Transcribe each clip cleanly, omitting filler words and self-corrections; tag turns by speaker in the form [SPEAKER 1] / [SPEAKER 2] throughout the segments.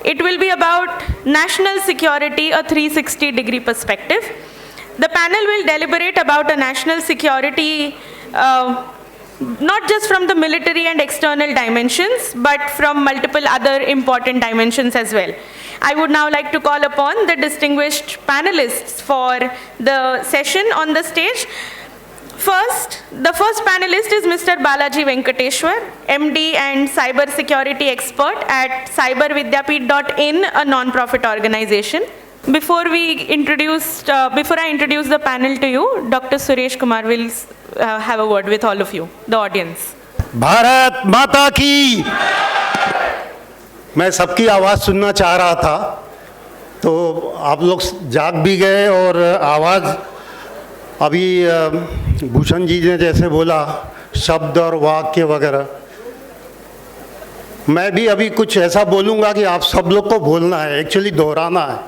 [SPEAKER 1] It will be about national security, a 360-degree perspective. The panel will deliberate about a national security, not just from the military and external dimensions, but from multiple other important dimensions as well. I would now like to call upon the distinguished panelists for the session on the stage. The first panelist is Mr. Balaji Venkateshwar, MD and cyber security expert at cybervidyapeeth.in, a non-profit organization. Before I introduce the panel to you, Dr. Suresh Kumar will have a word with all of you, the audience.
[SPEAKER 2] Bharat माता की। मैं सबकी आवाज़ सुनना चाह रहा था, तो आप लोग जाग भी गए और आवाज़ अभी भूषण जी ने जैसे बोला, शब्द और वाक्य वगैरह, मैं भी अभी कुछ ऐसा बोलूँगा कि आप सब लोग को बोलना है, एक्चुअली दोहराना है,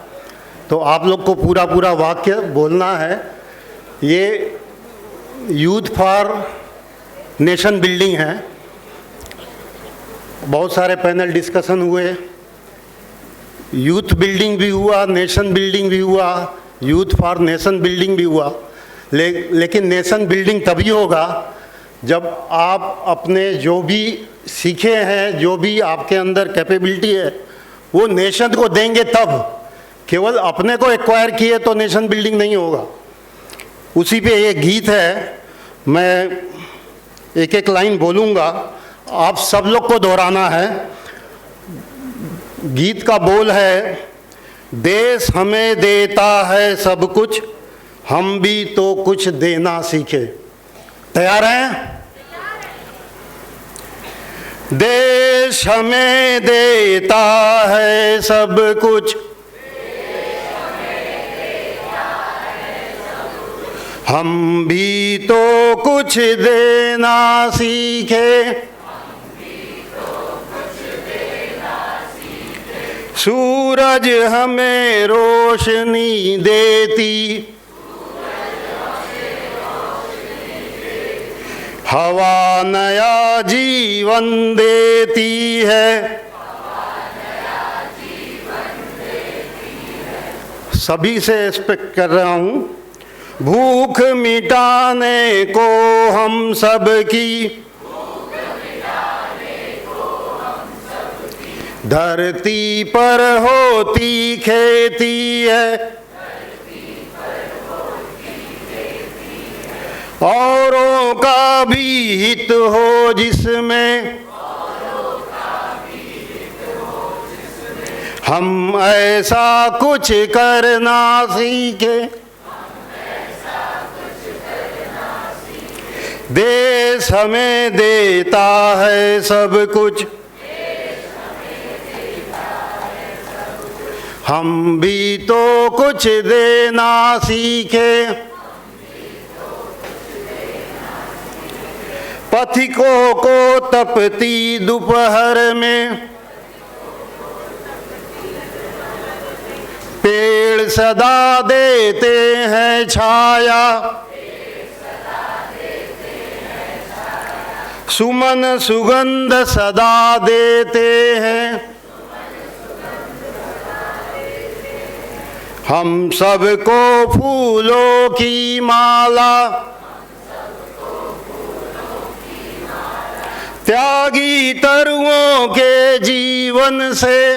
[SPEAKER 2] तो आप लोग को पूरा वाक्य बोलना है। ये यूथ फॉर नेशन बिल्डिंग है। बहुत सारे पैनल डिस्कशन हुए, यूथ बिल्डिंग भी हुआ, नेशन बिल्डिंग भी हुआ, यूथ फॉर नेशन बिल्डिंग भी हुआ, लेकिन नेशन बिल्डिंग तभी होगा जब आप अपने जो भी सीखे हैं, जो भी आपके अंदर कैपेबिलिटी है, वो नेशन को देंगे तब। केवल अपने को एक्वायर किए तो नेशन बिल्डिंग नहीं होगा। उसी पे ये गीत है, मैं एक एक लाइन बोलूँगा, आप सब लोग को दोहराना है। गीत का बोल है, देश हमें देता है सब कुछ, हम भी तो कुछ देना सीखे। तैयार हैं? देश हमें देता है सब कुछ, हम भी तो कुछ देना सीखे। सूरज हमें रोशनी देती, हवा नया जीवन देती है। सभी से एक्सपेक्ट कर रहा हूँ। भूख मिटाने को हम सब की, धरती पर होती खेती है, औरों का भी हित हो जिसमें, हम ऐसा कुछ करना सीखे। देश हमें देता है सब कुछ, हम भी तो कुछ देना सीखे। पथिकों को तपती दोपहर में, पेड़ सदा देते हैं छाया, सुमन सुगंध सदा देते हैं। हम सबको फूलों की माला, त्यागी तरुओं के जीवन से,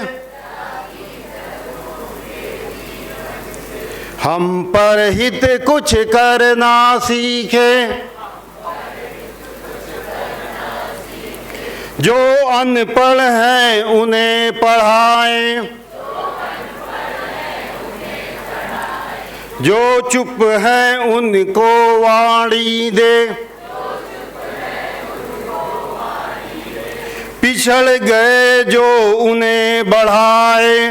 [SPEAKER 2] हम पर हित कुछ करना सीखे। जो अनपढ़ हैं उन्हें पढ़ाएं, जो चुप हैं उनको वाणी दे, पिछड़ गए जो उन्हें बढ़ाए,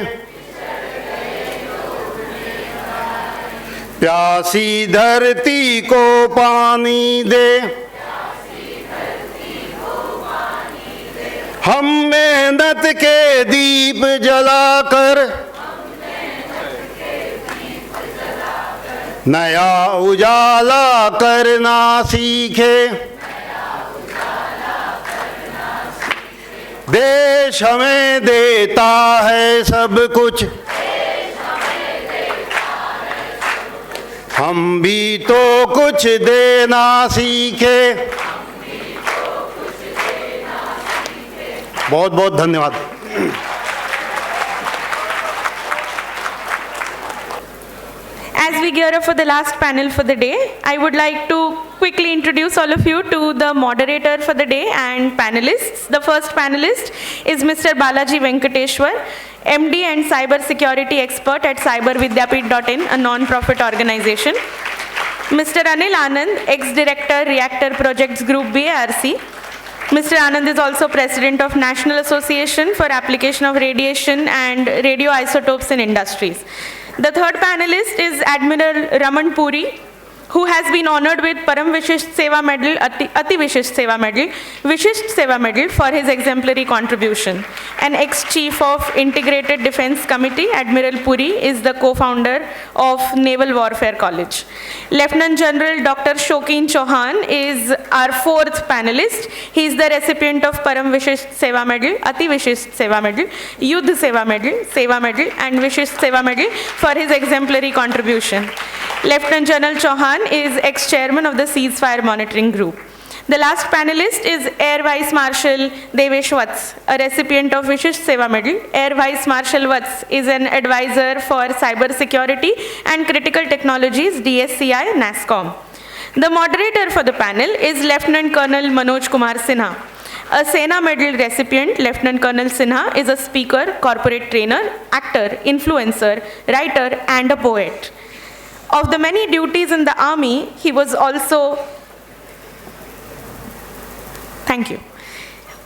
[SPEAKER 2] प्यासी धरती को पानी दे। हम मेहनत के दीप जलाकर, नया उजाला करना सीखे। देश हमें देता है सब कुछ, हम भी तो कुछ देना सीखे। बहुत बहुत धन्यवाद।
[SPEAKER 1] As we gear up for the last panel for the day, I would like to quickly introduce all of you to the moderator for the day and panelists. The first panelist is Mr. Balaji Venkateshwar, MD and cyber security expert at cybervidyapeeth.in, a non-profit organization. Mr. Anil Anand, ex-director, Reactor Projects Group, BARC. Mr. Anand is also president of National Association for Application of Radiation and Radioisotopes in Industries. The third panelist is Admiral Raman Puri, who has been honored with Param Vishisht Seva Medal, Ati Vishisht Seva Medal, Vishisht Seva Medal for his exemplary contribution. An ex-chief of Integrated Defense Committee, Admiral Puri is the co-founder of Naval Warfare College. Lieutenant General Dr. Shokin Chauhan is our fourth panelist. He is the recipient of Param Vishisht Seva Medal, Ati Vishisht Seva Medal, Yudh Seva Medal and Vishisht Seva Medal for his exemplary contribution. Lieutenant General Chauhan is ex-chairman of the Ceasefire Monitoring Group. The last panelist is Air Vice Marshal Devesh Vats, a recipient of Vishisht Seva Medal. Air Vice Marshal Vats is an advisor for cyber security and critical technologies, DSCI, NASSCOM. The moderator for the panel is Lieutenant Colonel Manoj Kumar Sinha. A Sena Medal recipient, Lieutenant Colonel Sinha is a speaker, corporate trainer, actor, influencer, writer, and a poet. Of the many duties in the army, he was also, thank you.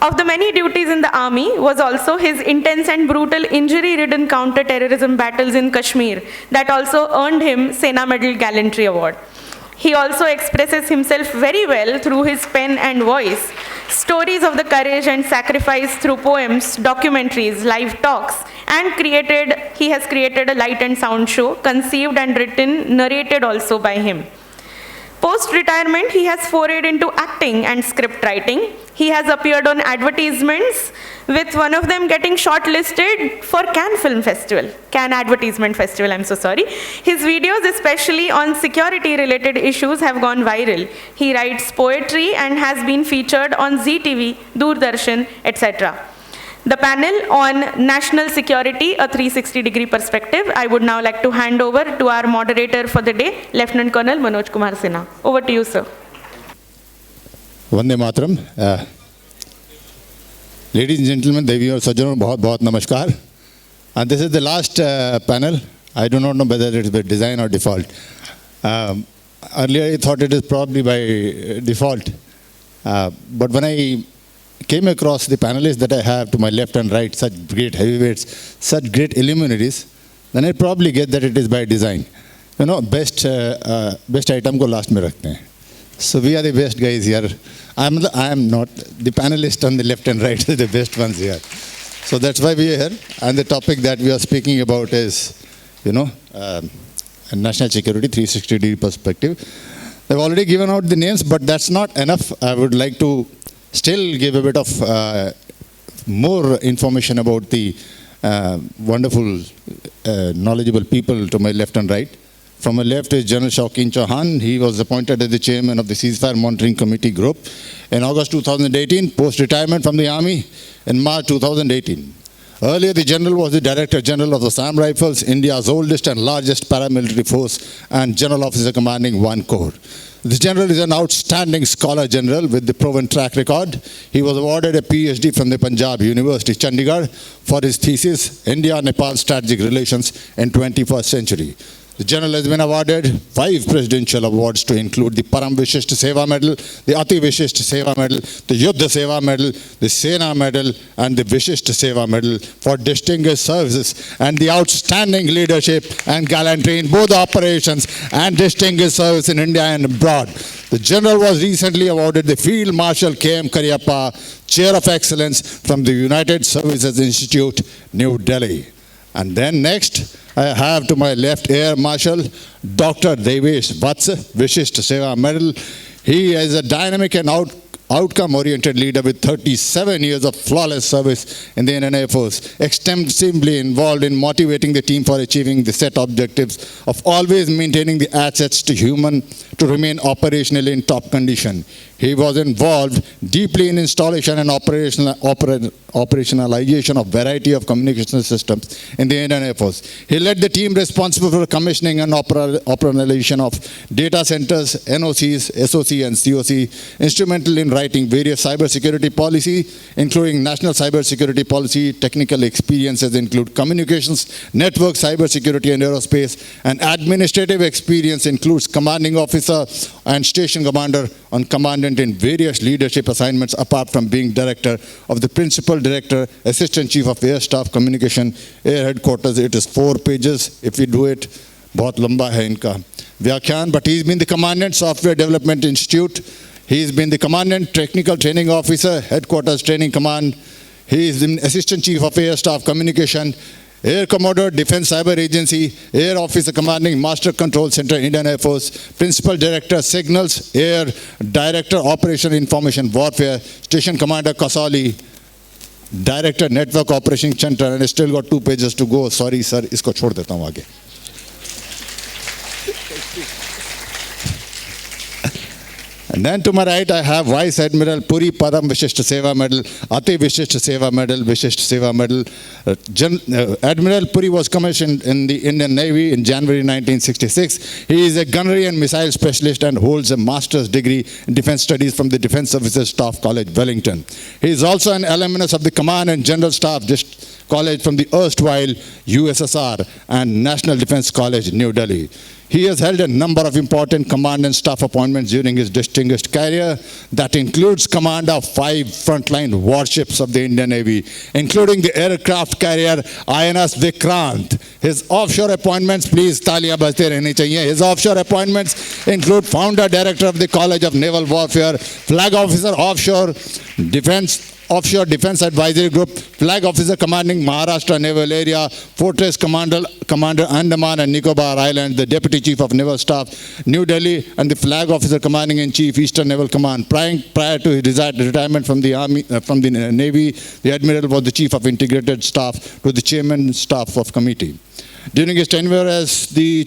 [SPEAKER 1] Of the many duties in the army was also his intense and brutal injury-ridden counter-terrorism battles in Kashmir that also earned him Sena Medal Gallantry Award. He also expresses himself very well through his pen and voice, stories of the courage and sacrifice through poems, documentaries, live talks, and he has created a light and sound show, conceived and written, narrated also by him. Post-retirement, he has forayed into acting and script writing. He has appeared on advertisements, with one of them getting shortlisted for Cannes Advertisement Festival, I'm so sorry. His videos, especially on security-related issues, have gone viral. He writes poetry and has been featured on Zee TV, Doordarshan, etc. The panel on national security, a 360-degree perspective, I would now like to hand over to our moderator for the day, Lieutenant Colonel Manoj Kumar Sinha. Over to you, sir.
[SPEAKER 3] Vande Mataram. Ladies and gentlemen, Devi और सज्जनों बहुत बहुत नमस्कार. And this is the last panel. I do not know whether it is by design or default. Earlier I thought it is probably by default. But when I came across the panelists that I have to my left and right, such great heavyweights, such great illuminaries, then I probably get that it is by design. You know, best item को last में रखते हैं. So we are the best guys here. I am not. The panelists on the left and right are the best ones here. So that's why we are here. And the topic that we are speaking about is, national security 360-degree perspective. They've already given out the names, but that's not enough. I would like to still give a bit of more information about the wonderful, knowledgeable people to my left and right. From my left is General Shokin Chauhan. He was appointed as the chairman of the Ceasefire Monitoring Committee Group in August 2018, post-retirement from the army in March 2018. Earlier, the general was the Director General of the Assam Rifles, India's oldest and largest paramilitary force, and General Officer commanding one corps. The general is an outstanding scholar general with the proven track record. He was awarded a PhD from the Punjab University, Chandigarh, for his thesis, India-Nepal Strategic Relations in 21st Century. The general has been awarded 5 presidential awards to include the Param Vishisht Seva Medal, the Ati Vishisht Seva Medal, the Yudh Seva Medal, the Sena Medal, and the Vishisht Seva Medal for distinguished services and the outstanding leadership and gallantry in both operations and distinguished service in India and abroad. The general was recently awarded the Field Marshal K.M. Cariappa Chair of Excellence from the United Services Institute, New Delhi. And then next, I have to my left Air Marshal Dr. Devesh Vats, Vishisht Seva Medal. He is a dynamic and outcome-oriented leader with 37 years of flawless service in the Indian Air Force, extensively involved in motivating the team for achieving the set objectives of always maintaining the assets to remain operationally in top condition. He was involved deeply in installation and operationalization of variety of communication systems in the Indian Air Force. He led the team responsible for commissioning and operationalization of data centers, NOCs, SOC and COC, instrumental in writing various cybersecurity policy, including national cybersecurity policy. Technical experiences include communications, network, cybersecurity and aerospace, and administrative experience includes commanding officer and station commander on commandant in various leadership assignments apart from being director of the principal director, assistant chief of air staff communication, air headquarters. It is 4 pages. If we do it, बहुत लंबा है इनका व्याख्यान. But he's been the commandant Software Development Institute. He's been the commandant Technical Training Officer, Headquarters Training Command. He's been assistant chief of air staff communication, Air Commodore, Defense Cyber Agency, Air Officer Commanding Master Control Center, Indian Air Force, Principal Director, Signals, Air Director, Operation Information Warfare, Station Commander, Kasauli, Director, Network Operation Center, and I still got 2 pages to go. Sorry, sir, इसको छोड़ देता हूँ आगे. And then to my right, I have Vice Admiral Puri Padam Vishishta Seva Medal, Ati Vishishta Seva Medal, Vishishta Seva Medal. Admiral Puri was commissioned in the Indian Navy in January 1966. He is a gunnery and missile specialist and holds a master's degree in defense studies from the Defense Services Staff College, Wellington. He is also an alumnus of the Command and General Staff College from the erstwhile USSR and National Defense College, New Delhi. He has held a number of important command and staff appointments during his distinguished career that includes command of 5 frontline warships of the Indian Navy, including the aircraft carrier INS Vikrant. His offshore appointments, please तालियां बजते रहनी चाहिए. His offshore appointments include founder director of the College of Naval Warfare, flag officer offshore Defense Advisory Group, Flag Officer Commanding Maharashtra Naval Area, Fortress Commander Andaman and Nicobar Island, the Deputy Chief of Naval Staff, New Delhi, and the Flag Officer Commanding in Chief, Eastern Naval Command. Prior to his retirement from the Navy, the Admiral was the Chief of Integrated Staff to the Chairman Staff of Committee. During his tenure as the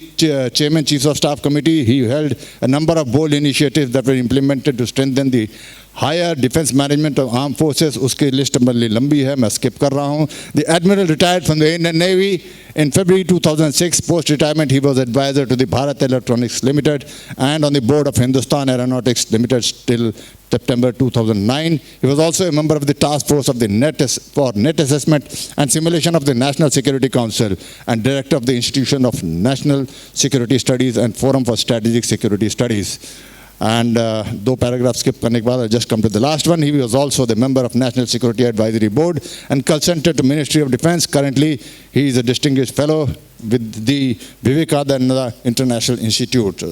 [SPEAKER 3] Chairman Chief of Staff Committee, he held a number of bold initiatives that were implemented to strengthen the higher defense management of armed forces. Uski list बड़ी लंबी है, मैं skip कर रहा हूँ. The Admiral retired from the Indian Navy in February 2006. Post-retirement, he was advisor to the Bharat Electronics Limited and on the board of Hindustan Aeronautics Limited till September 2009. He was also a member of the task force of the net assessment and simulation of the National Security Council and director of the Institution of National Security Studies and Forum for Strategic Security Studies. And 2 paragraphs skip करने के बाद I just come to the last one. He was also the member of National Security Advisory Board and consultant to Ministry of Defense. Currently, he is a distinguished fellow with the Vivekananda International Institute.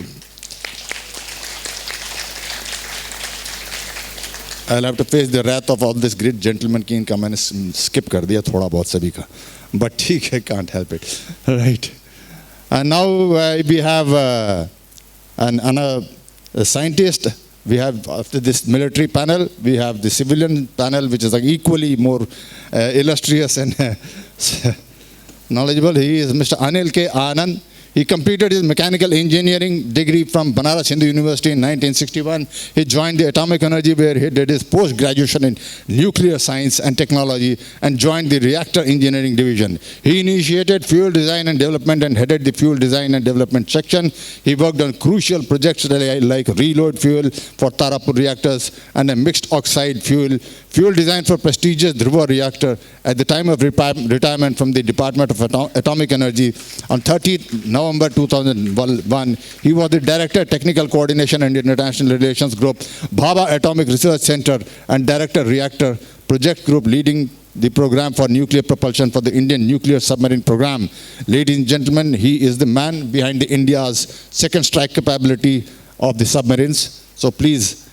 [SPEAKER 3] I'll have to face the wrath of all this great gentlemen की इनका मैंने skip कर दिया थोड़ा बहुत सभी का, but ठीक है, can't help it. Right. And now we have a scientist. We have, after this military panel, we have the civilian panel, which is like equally more illustrious and knowledgeable. He is Mr. Anil K. Anand. He completed his mechanical engineering degree from Banaras Hindu University in 1961. He joined the Atomic Energy, where he did his post-graduation in nuclear science and technology and joined the Reactor Engineering Division. He initiated fuel design and development and headed the fuel design and development section. He worked on crucial projects like reload fuel for Tarapur reactors and a mixed oxide fuel design for prestigious Dhruva reactor. At the time of retirement from the Department of Atomic Energy on 30th November 2001, he was the Director, Technical Coordination and International Relations Group, Bhabha Atomic Research Center, and Director, Reactor Project Group, leading the program for nuclear propulsion for the Indian nuclear submarine program. Ladies and gentlemen, he is the man behind India's second strike capability of the submarines. So please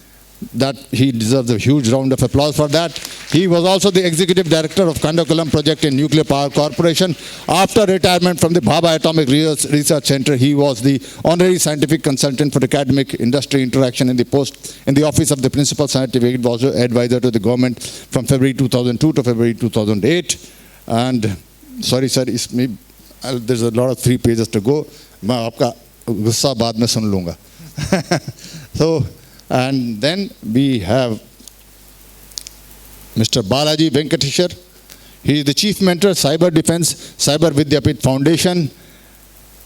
[SPEAKER 3] That he deserves a huge round of applause for that. He was also the executive director of Kandakulam project in Nuclear Power Corporation. After retirement from the Bhabha Atomic Research Center, he was the honorary scientific consultant for academic industry interaction in the office of the principal scientific advisor to the government from February 2002 to February 2008. And sorry sir, there's a lot of 3 pages to go. मैं आपका गुस्सा बाद में सुन लूँगा. So, and then we have Mr. Balaji Venkateshwar. He is the Chief Mentor, Cyber Defense, Cyber Vidyapit Foundation.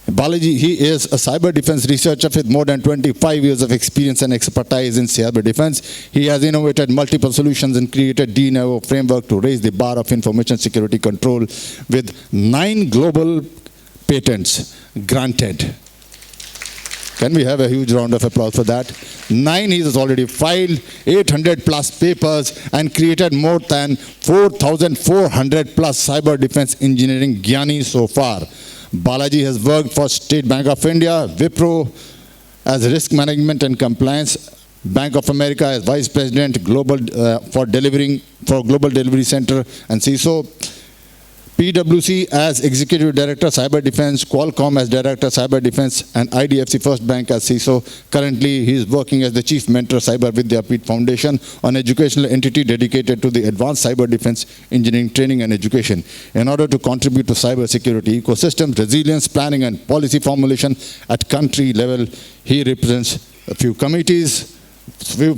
[SPEAKER 3] Balaji, he is a cyber defense researcher with more than 25 years of experience and expertise in cyber defense. He has innovated multiple solutions and created DNO framework to raise the bar of information security control with 9 global patents granted. Can we have a huge round of applause for that? 9 he has already filed, 800 plus papers, and created more than 4,400 plus cyber defense engineering Gyani so far. Balaji has worked for State Bank of India, Wipro as risk management and compliance, Bank of America as vice president global for Global Delivery Center and CISO, PwC as Executive Director Cyber Defense, Qualcomm as Director Cyber Defense, and IDFC First Bank as CISO. Currently, he is working as the Chief Mentor Cyber Vidyapit Foundation, an educational entity dedicated to the advanced cyber defense engineering training and education. In order to contribute to cyber security ecosystems, resilience, planning, and policy formulation at country level, he represents a few committees. 3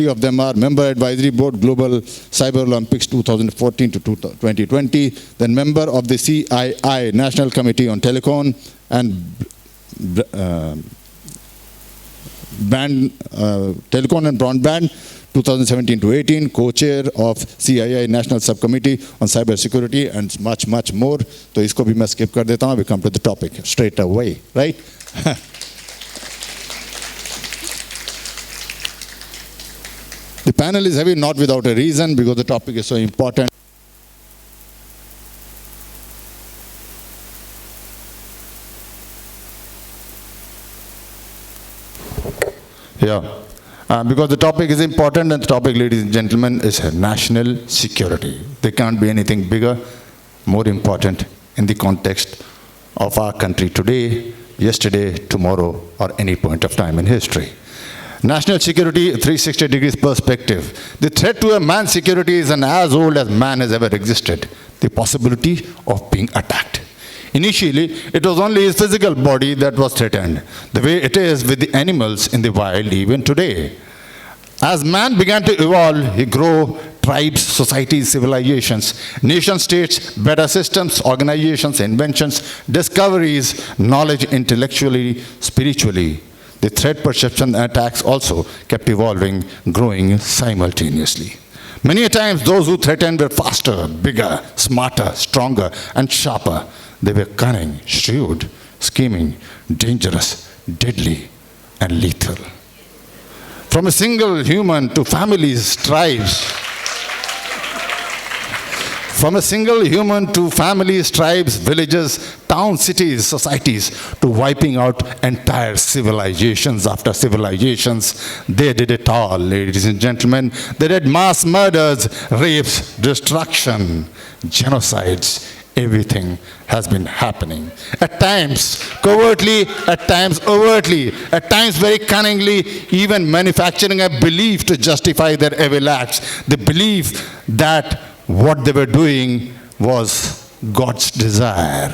[SPEAKER 3] of them are Member Advisory Board Global Cyber Olympics 2014 to 2020, then member of the CII National Committee on Telecom and Telecom and Broadband 2017 to 18, co-chair of CII National Subcommittee on Cyber Security, and much more. So isko bhi main skip kar deta hu. We come to the topic straight away, right? The panel is heavy not without a reason, because the topic is so important. Because the topic is important, and the topic, ladies and gentlemen, is national security. There can't be anything bigger, more important in the context of our country today, yesterday, tomorrow, or any point of time in history. National security, 360 degrees perspective. The threat to a man's security is as old as man has ever existed. The possibility of being attacked. Initially, it was only his physical body that was threatened, the way it is with the animals in the wild even today. As man began to evolve, he grew tribes, societies, civilizations, nation states, better systems, organizations, inventions, discoveries, knowledge intellectually, spiritually. The threat perception and attacks also kept evolving, growing simultaneously. Many a times those who threatened were faster, bigger, smarter, stronger, and sharper. They were cunning, shrewd, scheming, dangerous, deadly, and lethal. From a single human to families, tribes. From a single human to families, tribes, villages, towns, cities, societies, to wiping out entire civilizations after civilizations. They did it all, ladies and gentlemen. They did mass murders, rapes, destruction, genocides. Everything has been happening. At times covertly, at times overtly, at times very cunningly, even manufacturing a belief to justify their evil acts. The belief that what they were doing was God's desire.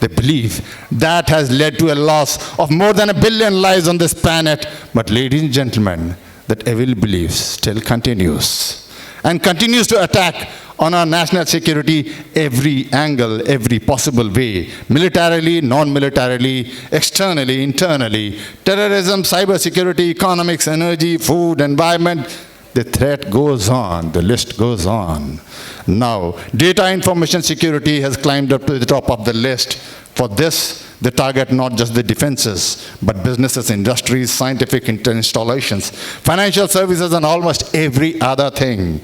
[SPEAKER 3] The belief that has led to a loss of more than 1 billion lives on this planet. But ladies and gentlemen, that evil belief still continues and continues to attack on our national security every angle, every possible way, militarily, non-militarily, externally, internally, terrorism, cyber security, economics, energy, food, environment. The threat goes on, the list goes on. Now, data information security has climbed up to the top of the list. For this, they target not just the defenses, but businesses, industries, scientific installations, financial services, and almost every other thing.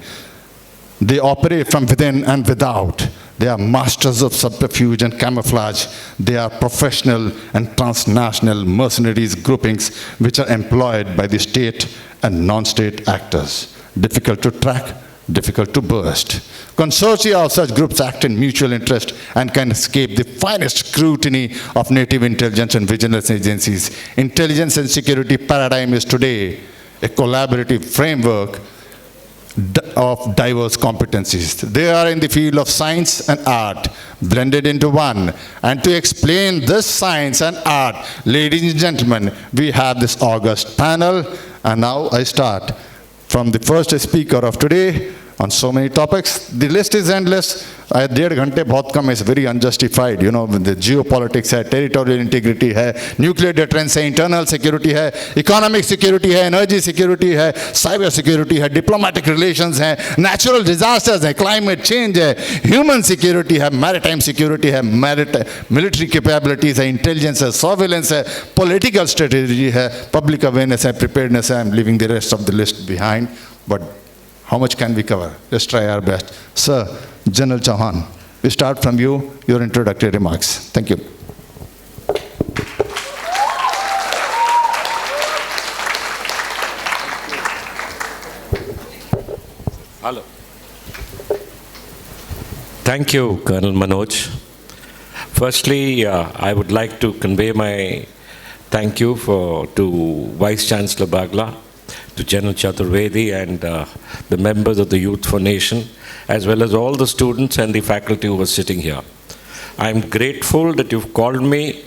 [SPEAKER 3] They operate from within and without. They are masters of subterfuge and camouflage. They are professional and transnational mercenaries groupings which are employed by the state and non-state actors. Difficult to track, difficult to burst. Consortia of such groups act in mutual interest and can escape the finest scrutiny of native intelligence and vigilance agencies. Intelligence and security paradigm is today a collaborative framework of diverse competencies. They are in the field of science and art, blended into one. And to explain this science and art, ladies and gentlemen, we have this august panel. And now I start from the first speaker of today on so many topics. The list is endless. 1.5 घंटे बहुत कम, is very unjustified. You know, the geopolitics है, territorial integrity है, nuclear deterrence है, internal security है, economic security है, energy security है, cyber security है, diplomatic relations है, natural disasters है, climate change है, human security है, maritime security है, military capabilities है, intelligence है, surveillance है, political strategy है, public awareness है, preparedness है. I'm leaving the rest of the list behind, but how much can we cover? Let's try our best. Sir, General Chauhan, we start from you, your introductory remarks. Thank you.
[SPEAKER 4] Hello. Thank you, Colonel Manoj. Firstly, I would like to convey my thank you to Vice Chancellor Bagla, to General Chaturvedi and the members of the Youth for Nation, as well as all the students and the faculty who were sitting here. I'm grateful that you've called me.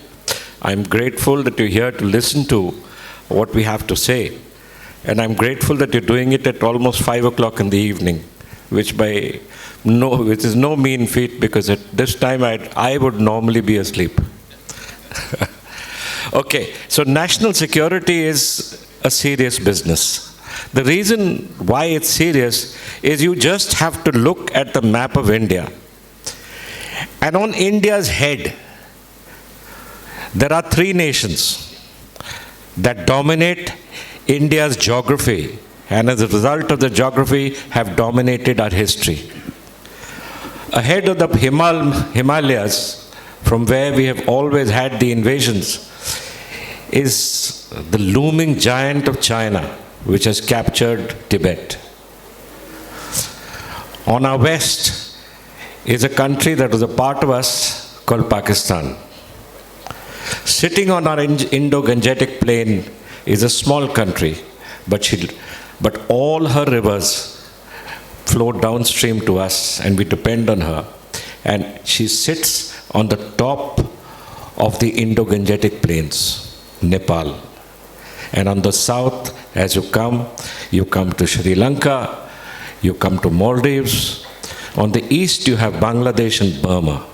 [SPEAKER 4] I'm grateful that you're here to listen to what we have to say. And I'm grateful that you're doing it at almost 5 o'clock in the evening, which is no mean feat, because at this time I would normally be asleep. Okay, so national security is a serious business. The reason why it's serious is you just have to look at the map of India. And on India's head, there are 3 nations that dominate India's geography, and as a result of the geography have dominated our history. Ahead of the Himalayas, from where we have always had the invasions, is the looming giant of China, which has captured Tibet. On our west is a country that was a part of us called Pakistan. Sitting on our Indo-Gangetic plain is a small country, but all her rivers flow downstream to us, and we depend on her. And she sits on the top of the Indo-Gangetic plains, Nepal. And on the south, as you come to Sri Lanka, you come to Maldives. On the east, you have Bangladesh and Burma.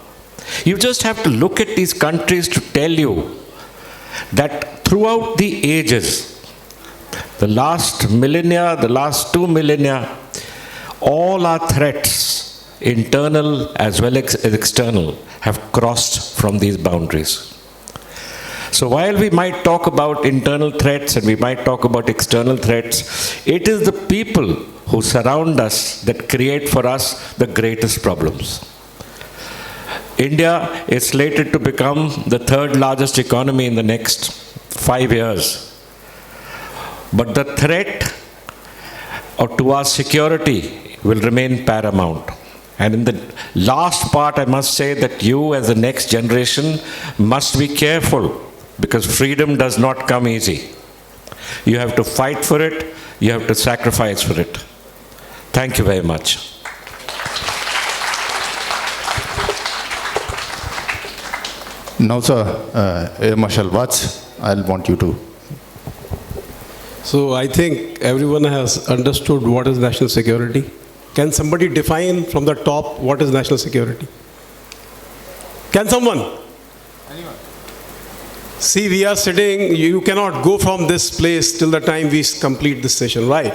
[SPEAKER 4] You just have to look at these countries to tell you that throughout the ages, the last millennia, the last 2 millennia, all our threats, internal as well as external, have crossed from these boundaries. So while we might talk about internal threats and we might talk about external threats, it is the people who surround us that create for us the greatest problems. India is slated to become the 3rd largest economy in the next 5 years. But the threat to our security will remain paramount. And in the last part, I must say that you as the next generation must be careful, because freedom does not come easy. You have to fight for it, you have to sacrifice for it. Thank you very much.
[SPEAKER 3] Now, sir, Air Marshal Watts, I'll want you to.
[SPEAKER 5] So I think everyone has understood what is national security. Can somebody define from the top what is national security? Can someone? Anyone? See, we are sitting, you cannot go from this place till the time we complete this session, right?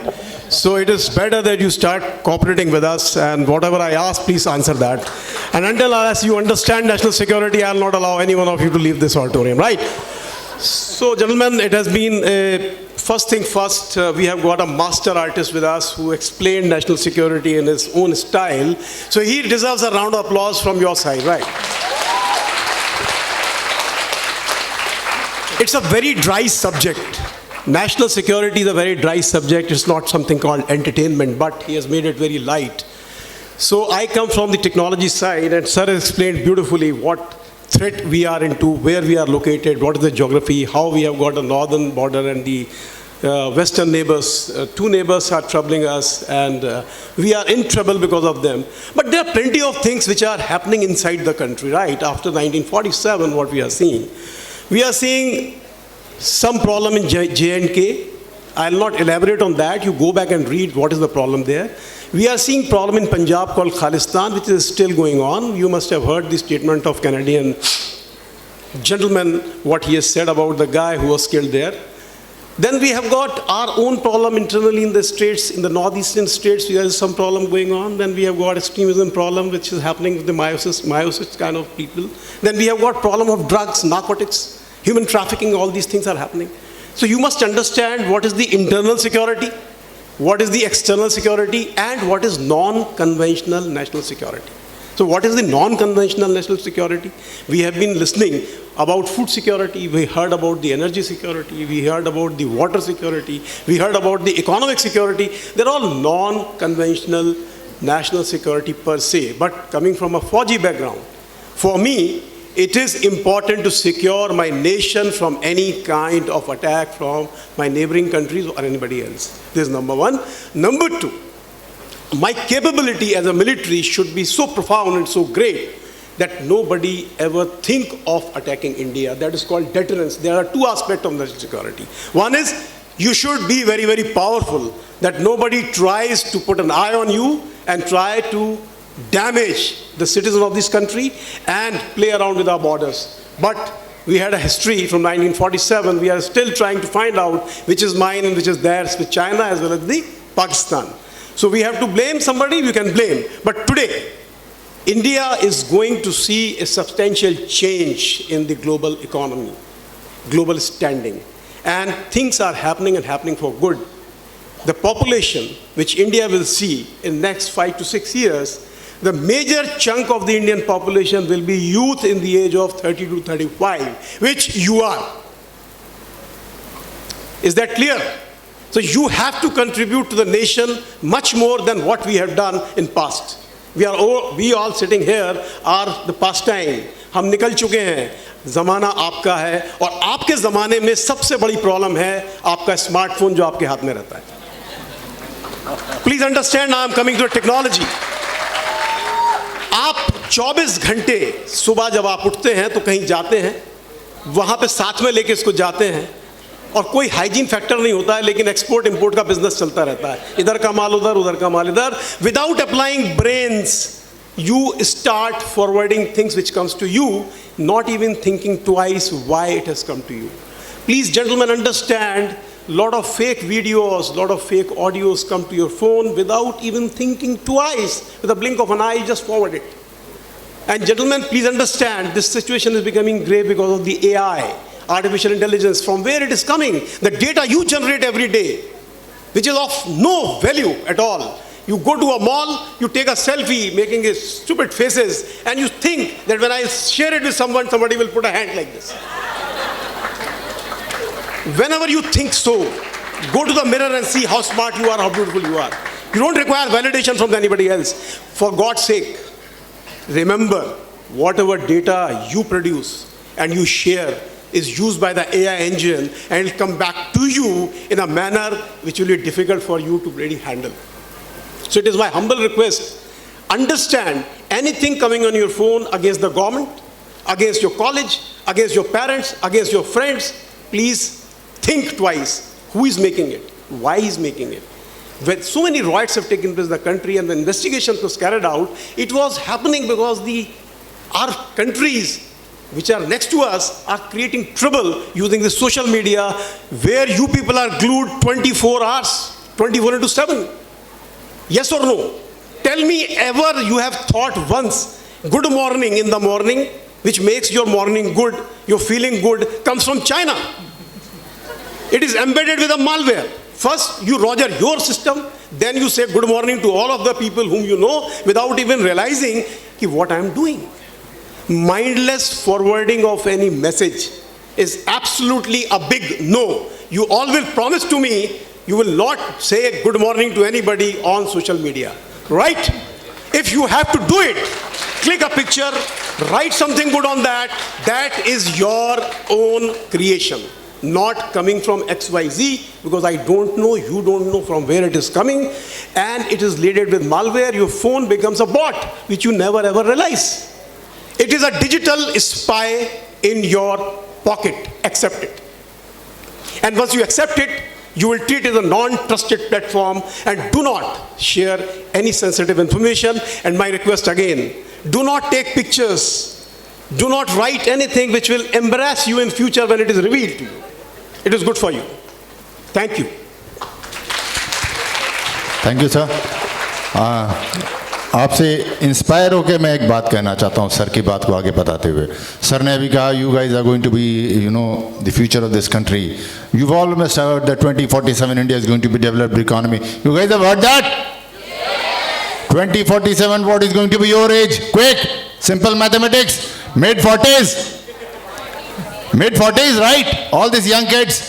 [SPEAKER 5] So it is better that you start cooperating with us, and whatever I ask, please answer that. And until unless you understand national security, I will not allow any one of you to leave this auditorium, right? So gentlemen, it has been a First thing first, we have got a master artist with us who explained national security in his own style. So he deserves a round of applause from your side, right? It's a very dry subject. National security is a very dry subject. It's not something called entertainment, but he has made it very light. So I come from the technology side, and sir has explained beautifully what threat we are into, where we are located, what is the geography, how we have got a northern border and the western neighbors. Two neighbors are troubling us, and we are in trouble because of them. But there are plenty of things which are happening inside the country, right? After 1947, what we are seeing. We are seeing some problem in J&K. I'll not elaborate on that. You go back and read what is the problem there. We are seeing problem in Punjab called Khalistan, which is still going on. You must have heard the statement of Canadian gentleman, what he has said about the guy who was killed there. Then we have got our own problem internally in the states, in the northeastern states. There is some problem going on. Then we have got extremism problem, which is happening with the meiosis kind of people. Then we have got problem of drugs, narcotics, human trafficking. All these things are happening. So you must understand what is the internal security, what is the external security, and what is non-conventional national security. So what is the non-conventional national security? We have been listening about food security, we heard about the energy security, we heard about the water security, we heard about the economic security. They're all non-conventional national security per se. But coming from a Fauji background, for me, it is important to secure my nation from any kind of attack from my neighboring countries or anybody else. This is number one. Number two, my capability as a military should be so profound and so great that nobody ever think of attacking India. That is called deterrence. There are two aspects of national security. One is you should be very, very powerful, that nobody tries to put an eye on you and try to damage the citizens of this country and play around with our borders. But we had a history from 1947. We are still trying to find out which is mine and which is theirs with China as well as the Pakistan. So we have to blame somebody, we can blame. But today, India is going to see a substantial change in the global economy, global standing. And things are happening and happening for good. The population which India will see in next 5 to 6 years, the major chunk of the Indian population will be youth in the age of 30 to 35, which you are. Is that clear? So you have to contribute to the nation much more than what we have done in past. We all sitting here are the past time. हम निकल चुके हैं, ज़माना आपका है, और आपके ज़माने में सबसे बड़ी प्रॉब्लम है आपका स्मार्टफोन जो आपके हाथ में रहता है. Please understand, now I'm coming to technology. आप 24 घंटे सुबह जब आप उठते हैं तो कहीं जाते हैं, वहाँ पे साथ में लेके इसको जाते हैं, और कोई हाइजीन फैक्टर नहीं होता है, लेकिन एक्सपोर्ट इंपोर्ट का बिजनेस चलता रहता है. इधर का माल उधर, उधर का माल इधर. Without applying brains, you start forwarding things which comes to you, not even thinking twice why it has come to you. Please, gentlemen, understand, lot of fake videos, lot of fake audios come to your phone without even thinking twice. With a blink of an eye, you just forward it. And gentlemen, please understand, this situation is becoming grave because of the AI, artificial intelligence. From where it is coming? The data you generate every day, which is of no value at all. You go to a mall, you take a selfie making stupid faces, and you think that when I share it with someone, somebody will put a hand like this. Whenever you think so, go to the mirror and see how smart you are, how beautiful you are. You don't require validation from anybody else. For God's sake, remember, whatever data you produce and you share is used by the AI engine, and it will come back to you in a manner which will be difficult for you to really handle. So it is my humble request, understand anything coming on your phone against the government, against your college, against your parents, against your friends, please think twice. Who is making it? Why is making it? When so many riots have taken place in the country and the investigation was carried out, it was happening because our countries which are next to us are creating trouble using the social media, where you people are glued 24 hours, 24/7. Yes or no? Tell me ever you have thought once, good morning in the morning, which makes your morning good, your feeling good, comes from China. It is embedded with a malware. First, you roger your system, then you say good morning to all of the people whom you know without even realizing what I am doing. Mindless forwarding of any message is absolutely a big no. You all will promise to me you will not say good morning to anybody on social media, right? If you have to do it, click a picture, write something good on that. That is your own creation, not coming from XYZ, because I don't know, you don't know from where it is coming, and it is loaded with malware. Your phone becomes a bot, which you never ever realize. It is a digital spy in your pocket. Accept it. And once you accept it, you will treat it as a non-trusted platform, and do not share any sensitive information. And my request again, do not take pictures. Do not write anything which will embarrass you in future when it is revealed to you. It is good for you. Thank you.
[SPEAKER 3] Thank you sir. आपसे inspire होकर मैं एक बात कहना चाहता हूँ sir की बात को आगे बताते हुए. सर ने अभी कहा you guys are going to be the future of this country. You all must have heard that 2047 India is going to be developed economy. You guys have heard that? 2047, what is going to be your age? Quick, simple mathematics. Mid-40s. Mid-40s, right? All these young kids.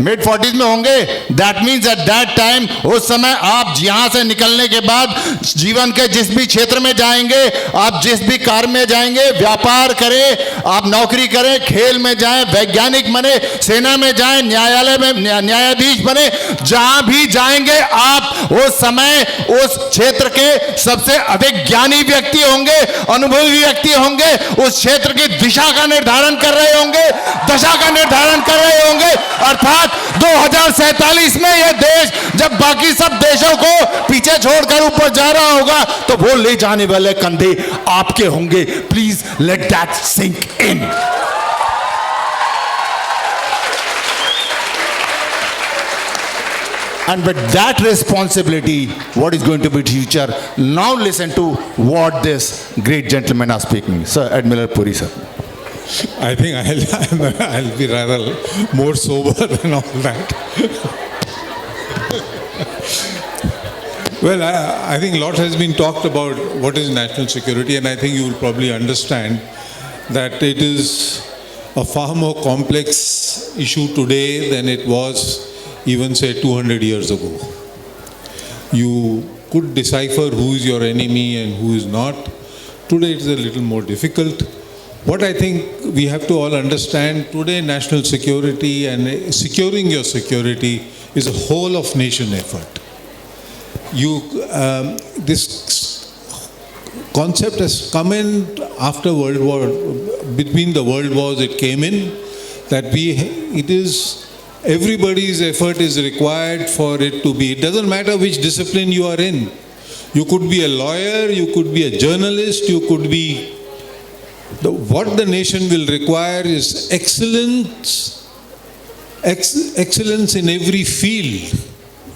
[SPEAKER 3] Mid-40s में होंगे. That means at that time, उस समय आप यहाँ से निकलने के बाद जीवन के जिस भी क्षेत्र में जाएंगे, आप जिस भी कार्य में जाएंगे, व्यापार करें, आप नौकरी करें, खेल में जाएं, वैज्ञानिक बने, सेना में जाएं, न्यायालय में न्यायाधीश बने, जहाँ भी जाएंगे आप उस समय उस क्षेत्र के सबसे अधिक ज्ञानी व्यक्ति होंगे, अनुभवी व्यक्ति होंगे, उस क्षेत्र की दिशा का निर्धारण कर रहे होंगे, दशा का निर्धारण कर रहे होंगे. अर्थात 2047 में यह देश जब बाकी सब देशों को पीछे छोड़कर ऊपर जा रहा होगा तो वो ले जाने वाले कंधे आपके होंगे. Please let that sink in. And with that responsibility, what is going to be the future? Now listen to what this great gentlemen are speaking. Sir, Admiral Puri, sir.
[SPEAKER 6] I think I'll be rather more sober than all that. Well, I think a lot has been talked about what is national security, and I think you will probably understand that it is a far more complex issue today than it was even say 200 years ago. You could decipher who is your enemy and who is not. Today it is a little more difficult. What I think we have to all understand today, national security and securing your security is a whole of nation effort. This concept has come in after World War, between the world wars it came in, that everybody's effort is required for it to be. It doesn't matter which discipline you are in. You could be a lawyer, you could be a journalist, you could be. What the nation will require is excellence. Excellence in every field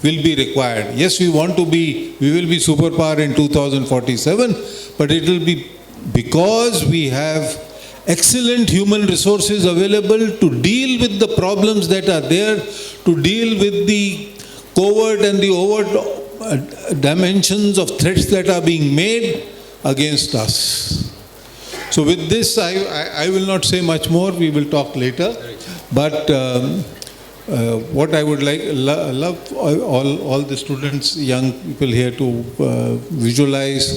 [SPEAKER 6] will be required. Yes, we will be superpower in 2047, but it will be because we have excellent human resources available to deal with the problems that are there, to deal with the covert and the overt dimensions of threats that are being made against us. So with this, I will not say much more, we will talk later. But what I would love all the students, young people here to visualize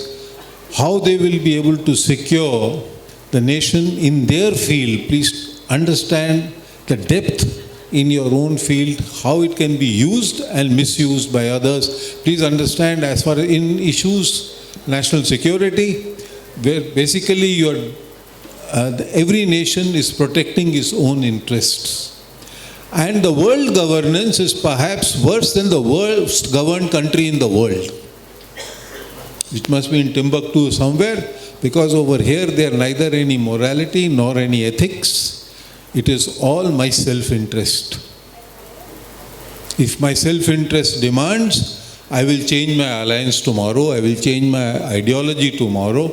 [SPEAKER 6] how they will be able to secure the nation in their field. Please understand the depth in your own field, how it can be used and misused by others. Please understand, as far as in issues national security, where basically every nation is protecting its own interests. And the world governance is perhaps worse than the worst governed country in the world, which must be in Timbuktu somewhere, because over here there neither any morality nor any ethics. It is all my self-interest. If my self-interest demands, I will change my alliance tomorrow, I will change my ideology tomorrow,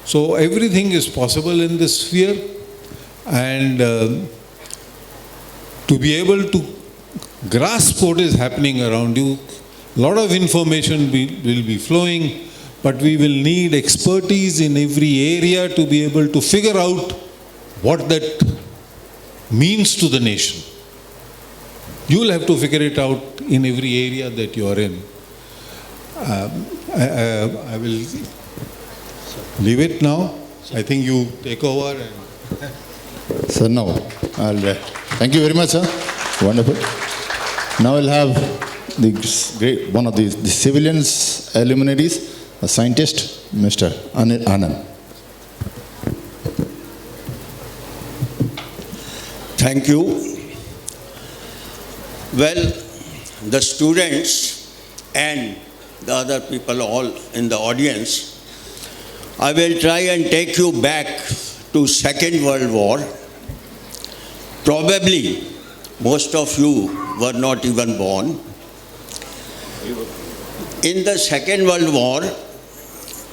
[SPEAKER 6] so everything is possible in this sphere, and to be able to grasp what is happening around you. A lot of information will be flowing, but we will need expertise in every area to be able to figure out what that means to the nation. You will have to figure it out in every area that you are in. I will leave it now. I think you take over.
[SPEAKER 3] So now, thank you very much, sir. Wonderful. Now I'll have one of the civilians luminaries, a scientist, Mr. Anil Anand.
[SPEAKER 7] Thank you. Well, the students and the other people all in the audience, I will try and take you back to Second World War. Probably most of you were not even born. In the Second World War,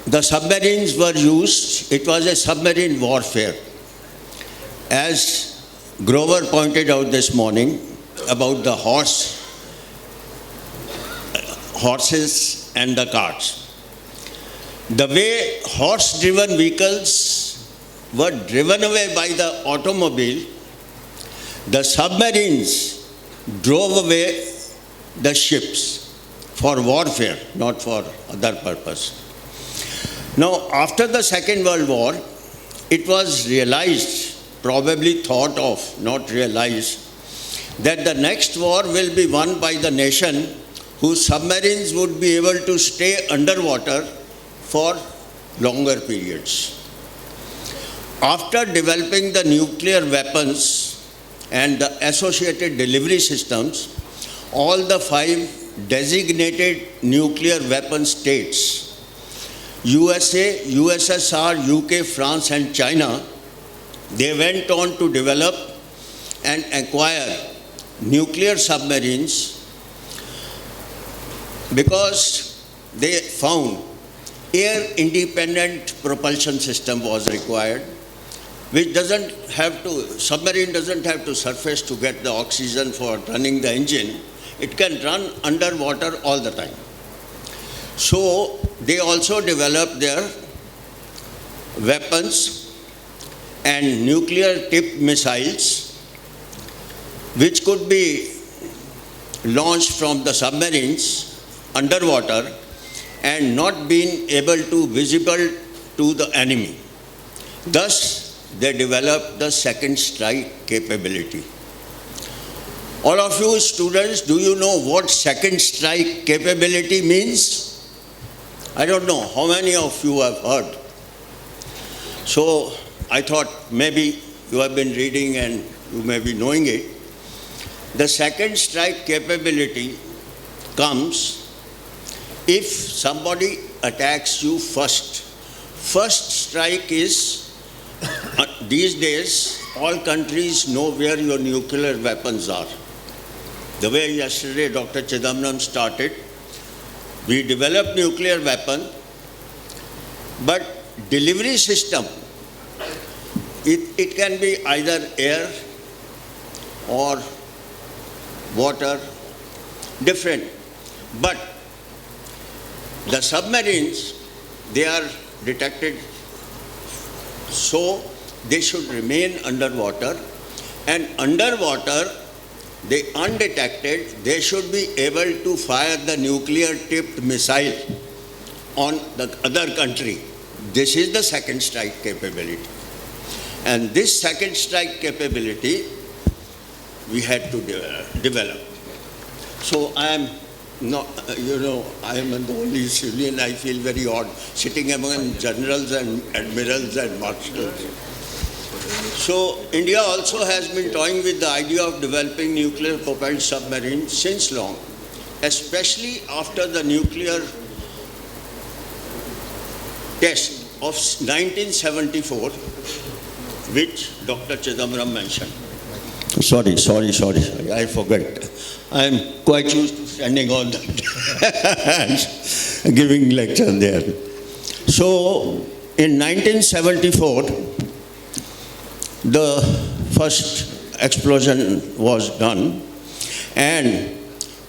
[SPEAKER 7] the submarines were used. It was a submarine warfare. As Grover pointed out this morning about the horses and the carts. The way horse-driven vehicles were driven away by the automobile, the submarines drove away the ships for warfare, not for other purpose. Now, after the Second World War, it was realized, probably thought of, not realized, that the next war will be won by the nation whose submarines would be able to stay underwater for longer periods. After developing the nuclear weapons and the associated delivery systems, all the 5 designated nuclear weapon states, USA, USSR, UK, France and China, they went on to develop and acquire nuclear submarines because they found air-independent propulsion system was required, which submarine doesn't have to surface to get the oxygen for running the engine. It can run underwater all the time. So they also developed their weapons and nuclear-tipped missiles, which could be launched from the submarines underwater and not being able to visible to the enemy. Thus, they developed the second strike capability. All of you students, do you know what second strike capability means? I don't know. How many of you have heard? So, I thought maybe you have been reading and you may be knowing it. The second strike capability comes if somebody attacks you first. First strike is, these days, all countries know where your nuclear weapons are. The way yesterday Dr. Chidambaram started, we developed nuclear weapon, but delivery system, it can be either air or water, different. But the submarines, they are detected, so they should remain underwater, and underwater, they undetected, they should be able to fire the nuclear-tipped missile on the other country. This is the second strike capability. And this second strike capability, we had to develop. So I am not, I am the only civilian. I feel very odd sitting among generals and admirals and marshals. So India also has been toying with the idea of developing nuclear propelled submarines since long, especially after the nuclear test of 1974, which Dr. Chidambaram mentioned. Sorry, I forgot. I am quite used to standing on the giving lecture there. So, in 1974, the first explosion was done, and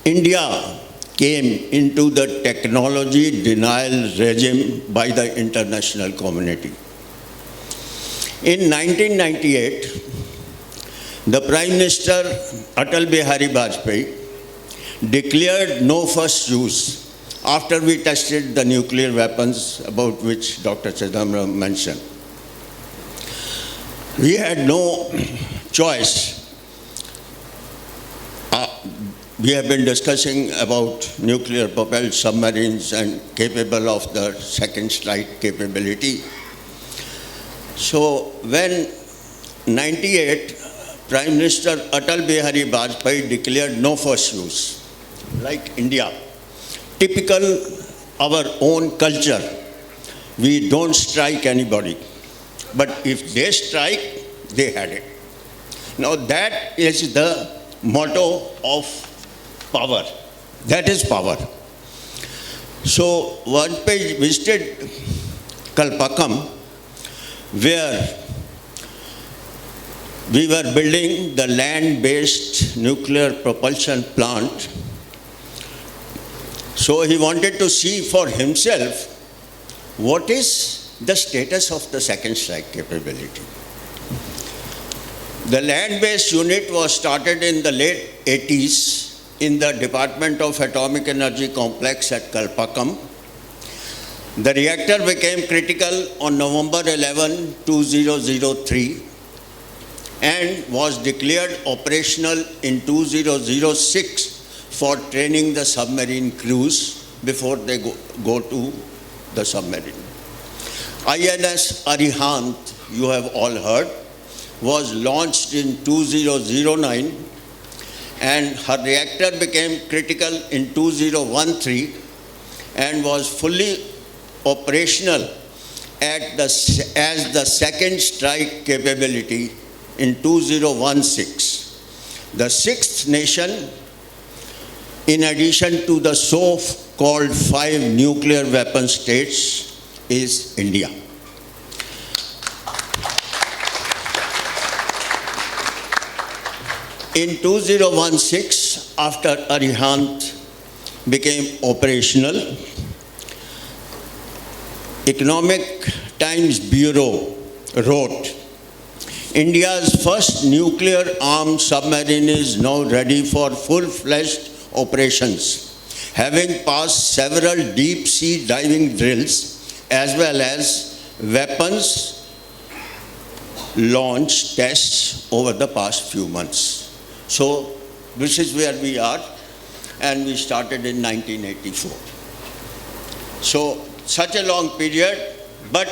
[SPEAKER 7] India came into the technology denial regime by the international community. In 1998, the Prime Minister Atal Bihari Vajpayee declared no first use after we tested the nuclear weapons about which Dr. Chidambaram mentioned. We had no choice. We have been discussing about nuclear propelled submarines and capable of the second strike capability. So when 98, Prime Minister Atal Bihari Vajpayee declared no first use, like India, typical our own culture, we don't strike anybody. But if they strike, they had it. Now that is the motto of power. That is power. So Vajpayee visited Kalpakkam, where we were building the land-based nuclear propulsion plant. So he wanted to see for himself what is the status of the second strike capability. The land-based unit was started in the late 80s in the Department of Atomic Energy Complex at Kalpakkam. The reactor became critical on November 11, 2003 and was declared operational in 2006 for training the submarine crews before they go to the submarine. INS Arihant, you have all heard, was launched in 2009 and her reactor became critical in 2013 and was fully operational as the second strike capability in 2016. The sixth nation, in addition to the so-called 5 nuclear weapon states, is India. In 2016, after Arihant became operational, Economic Times Bureau wrote, India's first nuclear-armed submarine is now ready for full-fledged operations, having passed several deep-sea diving drills as well as weapons launch tests over the past few months. So this is where we are, and we started in 1984. So such a long period, but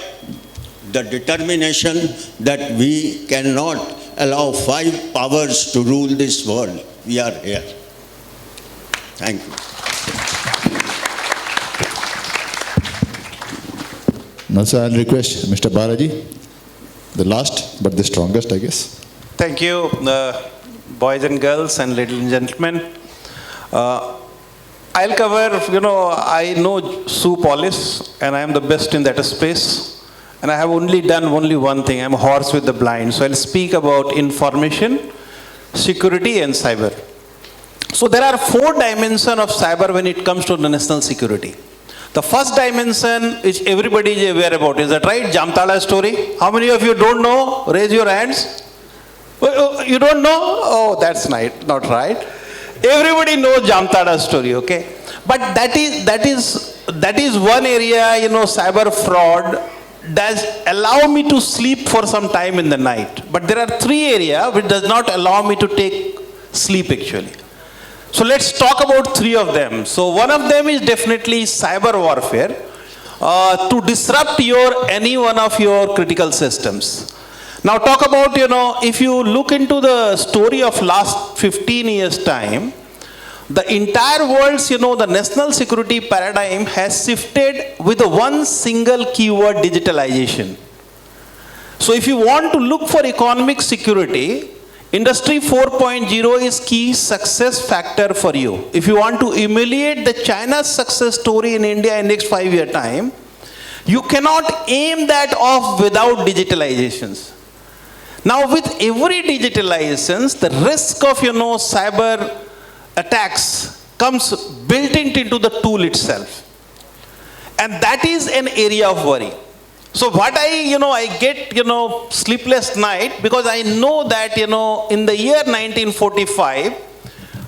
[SPEAKER 7] the determination that we cannot allow 5 powers to rule this world, we are here. Thank you.
[SPEAKER 3] Now, sir, I'll request Mr. Balaji, the last but the strongest, I guess.
[SPEAKER 8] Thank you, boys and girls and ladies and gentlemen. I'll cover, I know shoe polish and I am the best in that space. And I have done only one thing, I'm a horse with the blind. So I'll speak about information, security and cyber. So there are 4 dimensions of cyber when it comes to the national security. The first dimension is everybody is aware about. Is that right? Jamtara story. How many of you don't know? Raise your hands. You don't know? Oh, that's not right. Everybody knows Jamtara story, okay? But that is one area, cyber fraud does allow me to sleep for some time in the night. But there are 3 areas which does not allow me to take sleep actually. So let's talk about 3 of them. So one of them is definitely cyber warfare to disrupt any one of your critical systems. Now talk about, if you look into the story of last 15 years time, the entire world's, the national security paradigm has shifted with one single keyword, digitalization. So if you want to look for economic security, Industry 4.0 is key success factor for you. If you want to emulate the China's success story in India in next 5-year time, you cannot aim that off without digitalizations. Now with every digitalization, the risk of, cyber attacks comes built into the tool itself. And that is an area of worry. So what I get, sleepless night because I know that, in the year 1945,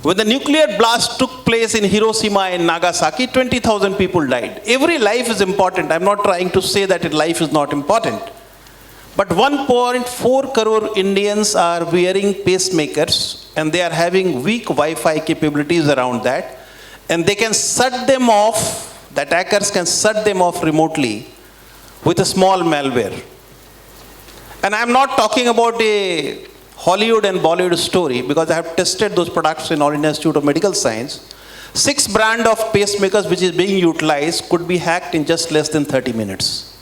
[SPEAKER 8] when the nuclear blast took place in Hiroshima and Nagasaki, 20,000 people died. Every life is important. I'm not trying to say that life is not important. But 1.4 crore Indians are wearing pacemakers and they are having weak Wi-Fi capabilities around that. And they can shut them off, the attackers can shut them off remotely with a small malware. And I'm not talking about a Hollywood and Bollywood story because I have tested those products in All India Institute of Medical Science. 6 brand of pacemakers which is being utilized could be hacked in just less than 30 minutes.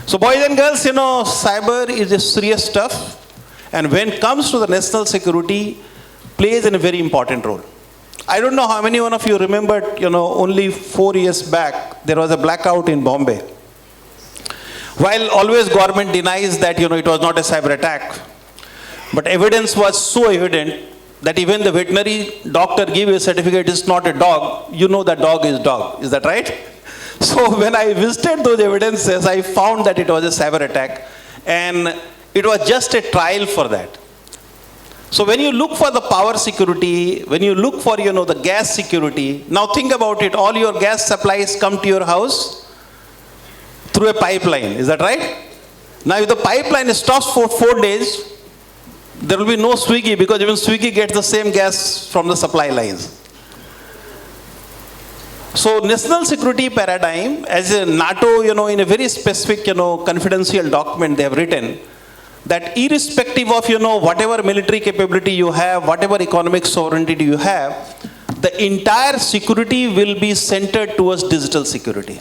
[SPEAKER 8] So boys and girls, cyber is a serious stuff. And when it comes to the national security, plays a very important role. I don't know how many one of you remembered, only 4 years back, there was a blackout in Bombay. While always government denies that, it was not a cyber attack. But evidence was so evident that even the veterinary doctor gave a certificate, it's not a dog. That dog is dog. Is that right? So when I visited those evidences, I found that it was a cyber attack. And it was just a trial for that. So when you look for the power security, when you look for, the gas security, now think about it, all your gas supplies come to your house through a pipeline. Is that right? Now if the pipeline stops for 4 days, there will be no Swiggy because even Swiggy gets the same gas from the supply lines. So national security paradigm, as a NATO, in a very specific, confidential document they have written, that irrespective of, whatever military capability you have, whatever economic sovereignty you have, the entire security will be centered towards digital security.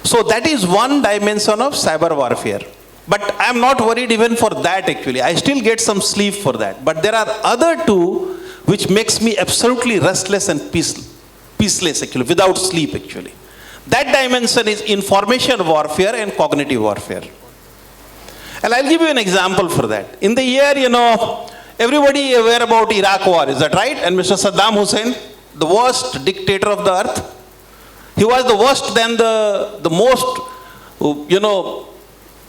[SPEAKER 8] So that is one dimension of cyber warfare. But I'm not worried even for that actually. I still get some sleep for that. But there are other two which makes me absolutely restless and peaceless actually, without sleep actually. That dimension is information warfare and cognitive warfare. And I'll give you an example for that. In the year, everybody aware about Iraq war, is that right? And Mr. Saddam Hussein, the worst dictator of the earth. He was the worst than the most,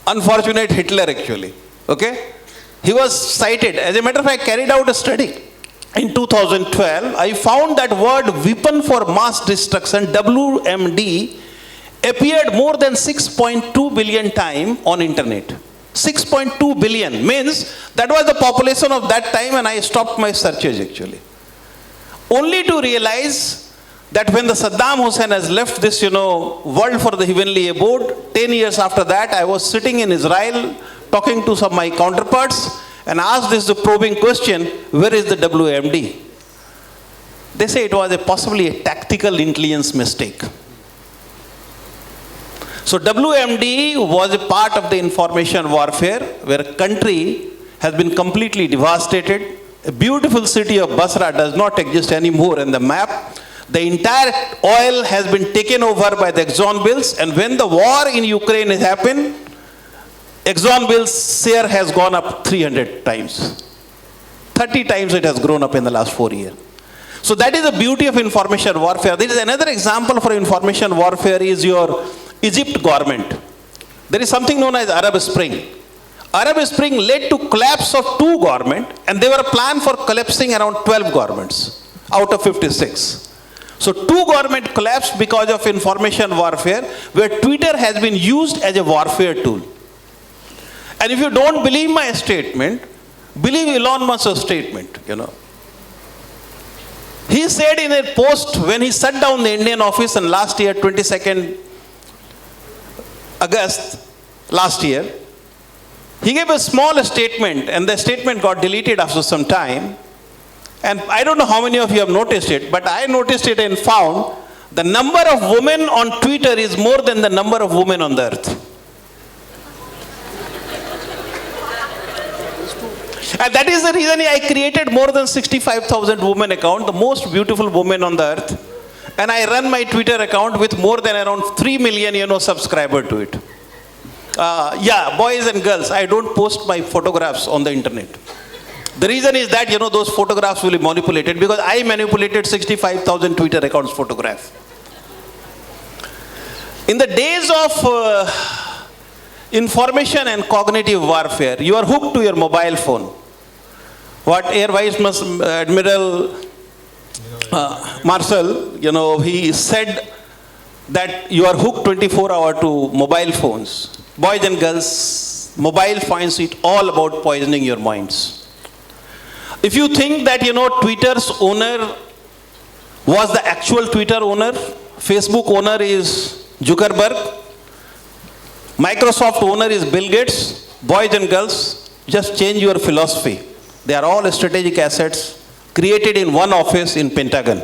[SPEAKER 8] unfortunate Hitler actually. Okay? He was cited. As a matter of fact, I carried out a study. In 2012, I found that word weapon for mass destruction, WMD, appeared more than 6.2 billion times on internet. 6.2 billion means that was the population of that time and I stopped my searches actually. Only to realize that when the Saddam Hussein has left this, world for the heavenly abode, 10 years after that, I was sitting in Israel talking to some of my counterparts and asked this the probing question, where is the WMD? They say it was possibly a tactical intelligence mistake. So WMD was a part of the information warfare where a country has been completely devastated. A beautiful city of Basra does not exist anymore in the map. The entire oil has been taken over by the ExxonMobil, and when the war in Ukraine has happened, ExxonMobil's share has gone up 300 times. 30 times it has grown up in the last 4 years. So that is the beauty of information warfare. There is another example for information warfare is your Egypt government. There is something known as Arab Spring. Arab Spring led to collapse of 2 governments, and they were planned for collapsing around 12 governments out of 56. So 2 governments collapsed because of information warfare, where Twitter has been used as a warfare tool. And if you don't believe my statement, believe Elon Musk's statement, He said in a post when he shut down the Indian office in last year, 22nd August last year, he gave a small statement and the statement got deleted after some time. And I don't know how many of you have noticed it, but I noticed it and found the number of women on Twitter is more than the number of women on the earth. And that is the reason I created more than 65,000 women account, the most beautiful women on the earth. And I run my Twitter account with more than around 3 million, subscribers to it. Yeah, boys and girls, I don't post my photographs on the internet. The reason is that, those photographs will be manipulated because I manipulated 65,000 Twitter accounts photograph. In the days of information and cognitive warfare, you are hooked to your mobile phone. What Air Vice Admiral Marshall, he said that you are hooked 24 hours to mobile phones. Boys and girls, mobile phones, it's all about poisoning your minds. If you think that, Twitter's owner was the actual Twitter owner, Facebook owner is Zuckerberg, Microsoft owner is Bill Gates, boys and girls, just change your philosophy. They are all strategic assets created in one office in Pentagon.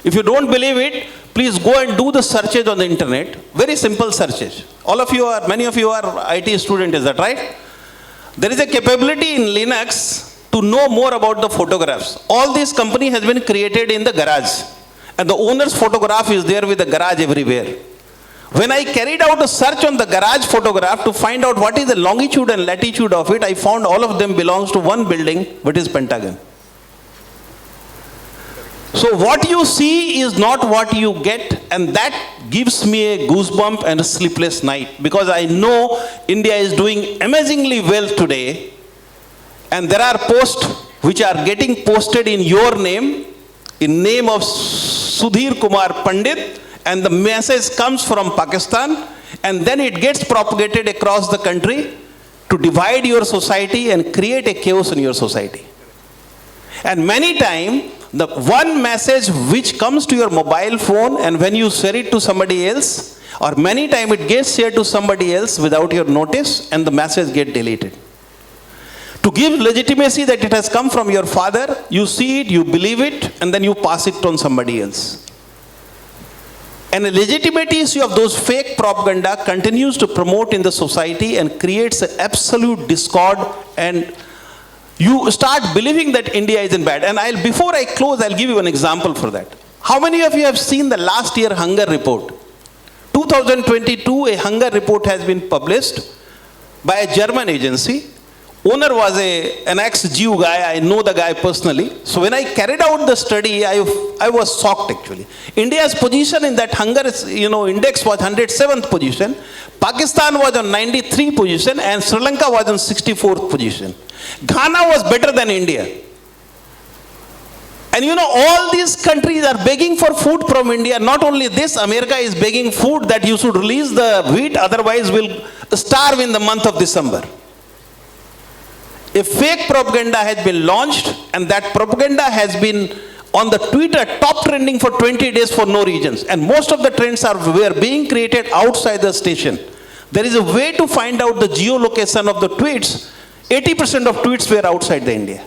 [SPEAKER 8] If you don't believe it, please go and do the searches on the internet. Very simple searches. Many of you are IT students, is that right? There is a capability in Linux to know more about the photographs. All this company has been created in the garage. And the owner's photograph is there with the garage everywhere. When I carried out a search on the garage photograph to find out what is the longitude and latitude of it, I found all of them belongs to one building, which is Pentagon. So what you see is not what you get, and that gives me a goosebump and a sleepless night, because I know India is doing amazingly well today, and there are posts which are getting posted in your name, in name of Sudhir Kumar Pandit, and the message comes from Pakistan, and then it gets propagated across the country to divide your society and create a chaos in your society. And many times, the one message which comes to your mobile phone, and when you share it to somebody else, or many times it gets shared to somebody else without your notice, and the message gets deleted. To give legitimacy that it has come from your father, you see it, you believe it, and then you pass it on somebody else. And the legitimacy of those fake propaganda continues to promote in the society and creates an absolute discord, and you start believing that India isn't bad. And before I close, I'll give you an example for that. How many of you have seen the last year hunger report? 2022, a hunger report has been published by a German agency. Owner was an ex-Jew guy. I know the guy personally. So when I carried out the study, I was shocked actually. India's position in that hunger index was 107th position. Pakistan was on 93 position, and Sri Lanka was on 64th position. Ghana was better than India. And all these countries are begging for food from India. Not only this, America is begging food that you should release the wheat, otherwise we'll starve in the month of December. A fake propaganda has been launched, and that propaganda has been on the Twitter top trending for 20 days for no reasons. And most of the trends were being created outside the station. There is a way to find out the geolocation of the tweets. 80% of tweets were outside the India.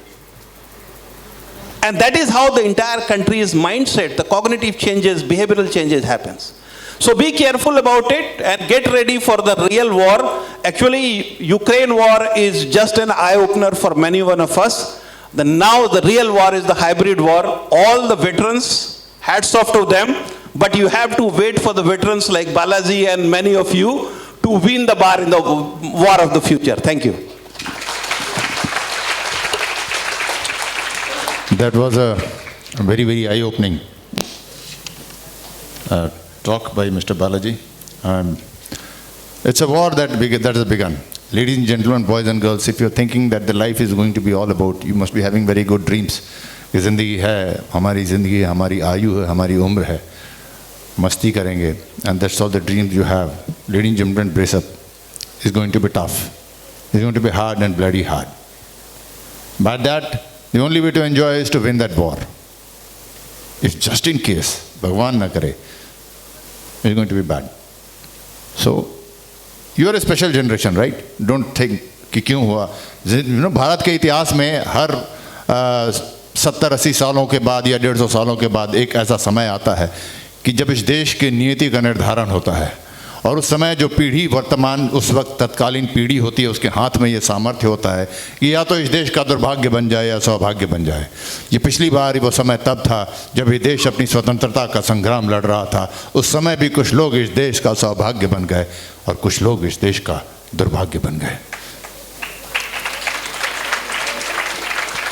[SPEAKER 8] And that is how the entire country's mindset, the cognitive changes, behavioral changes happens. So be careful about it and get ready for the real war. Actually, Ukraine war is just an eye-opener for many one of us. Now the real war is the hybrid war. All the veterans, hats off to them, but you have to wait for the veterans like Balaji and many of you to win the war in the war of the future. Thank you.
[SPEAKER 3] That was a very, very eye-opening talk by Mr. Balaji. It's a war that has begun. Ladies and gentlemen, boys and girls, if you're thinking that the life is going to be all about, you must be having very good dreams. कि ज़िंदगी है, हमारी ज़िंदगी है, हमारी आयु है, हमारी उम्र है, मस्ती करेंगे, and that's all the dreams you have. Ladies and gentlemen, brace up. It's going to be tough. It's going to be hard and bloody hard. But that, the only way to enjoy is to win that war. If just in case, Bhagwan na kare, it's going to be bad. So, you are a special generation, right? Don't think कि क्यों हुआ. भारत के इतिहास में हर 70-80 सालों के बाद या 150 सालों के बाद एक ऐसा समय आता है कि जब इस देश के नीति का निर्धारण होता है, और उस समय जो पीढ़ी वर्तमान उस वक्त तत्कालीन पीढ़ी होती है, उसके हाथ में ये सामर्थ्य होता है कि या तो इस देश का दुर्भाग्य बन जाए या सौभाग्य बन जाए. ये पिछली बार वो समय तब था जब ये देश अपनी स्वतंत्रता का संग्राम लड़ रहा था. उस समय भी कुछ लोग इस देश का सौभाग्य बन गए और कुछ लोग इस देश का दुर्भाग्य बन गए।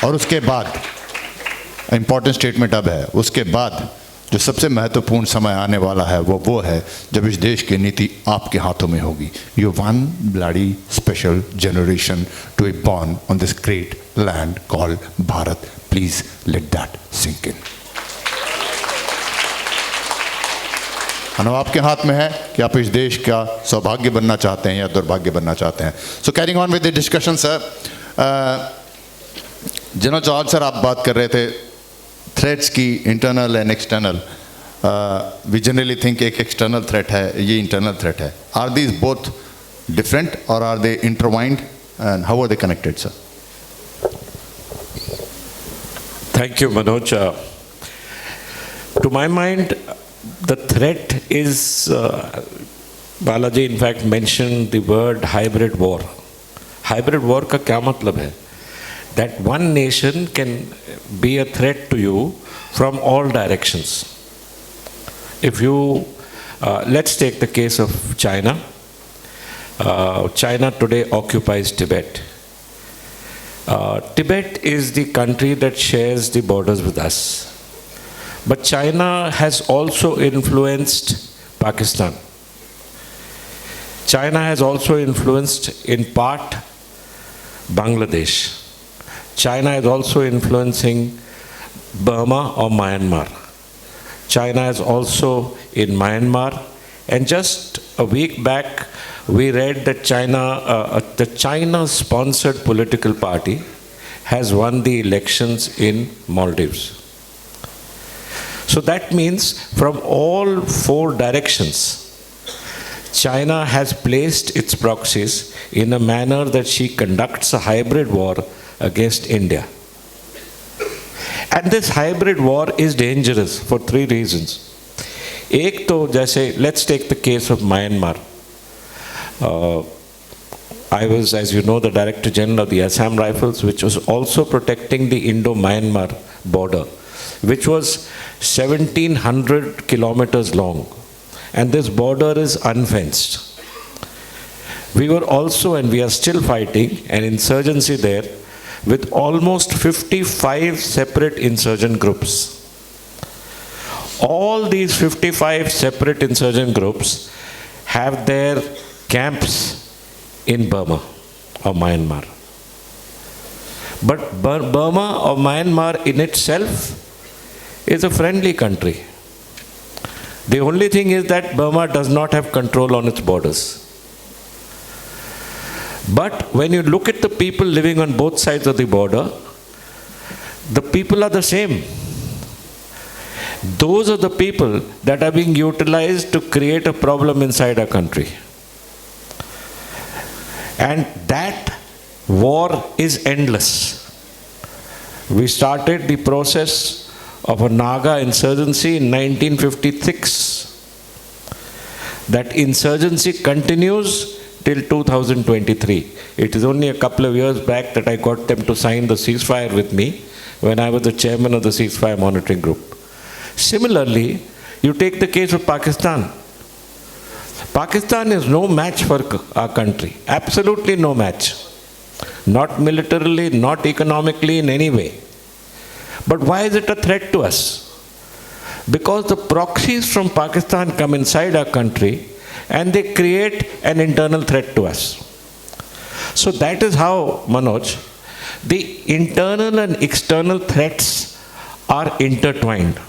[SPEAKER 3] और उसके बाद इंपॉर्टेंट स्टेटमेंट अब है, उसके बाद जो सबसे महत्वपूर्ण समय आने वाला है वो है जब इस देश की नीति आपके हाथों में होगी। You one bloody special generation to be born on this great land called Bharat. Please let that sink in. और आपके हाथ में है कि आप इस देश का सौभाग्य बनना चाहते हैं या दुर्भाग्य बनना चाहते हैं। So carrying on with the discussion sir, general George sir आप बात कर रहे थे थ्रेट्स की, internal and external. We generally think एक एक्सटर्नल थ्रेट है, ये इंटरनल थ्रेट है। आर दीज बोथ डिफरेंट और are they intertwined and how are they connected sir?
[SPEAKER 4] Thank you, Manoj. To my mind, the threat is, Balaji in fact mentioned the word hybrid war. Hybrid war का क्या मतलब है? That one nation can be a threat to you from all directions. If you, let's take the case of China. China today occupies Tibet. Tibet is the country that shares the borders with us. But China has also influenced Pakistan. China has also influenced in part Bangladesh. China is also influencing Burma or Myanmar. China is also in Myanmar. And just a week back, we read that the China-sponsored political party has won the elections in Maldives. So that means from all four directions, China has placed its proxies in a manner that she conducts a hybrid war against India. And this hybrid war is dangerous for three reasons. एक तो जैसे, let's take the case of Myanmar. I was, as you know, the Director General of the Assam Rifles, which was also protecting the Indo-Myanmar border, which was 1700 kilometers long. And this border is unfenced. We were also, and we are still fighting an insurgency there with almost 55 separate insurgent groups. All these 55 separate insurgent groups have their camps in Burma or Myanmar. But Burma or Myanmar in itself is a friendly country. The only thing is that Burma does not have control on its borders. But when you look at the people living on both sides of the border, the people are the same. Those are the people that are being utilized to create a problem inside our country. And that war is endless. We started the process of a Naga insurgency in 1956. That insurgency continues till 2023. It is only a couple of years back that I got them to sign the ceasefire with me when I was the chairman of the ceasefire monitoring group. Similarly, you take the case of Pakistan. Pakistan is no match for our country. Absolutely no match. Not militarily, not economically, in any way. But why is it a threat to us? Because the proxies from Pakistan come inside our country and they create an internal threat to us. So that is how, Manoj, the internal and external threats are intertwined.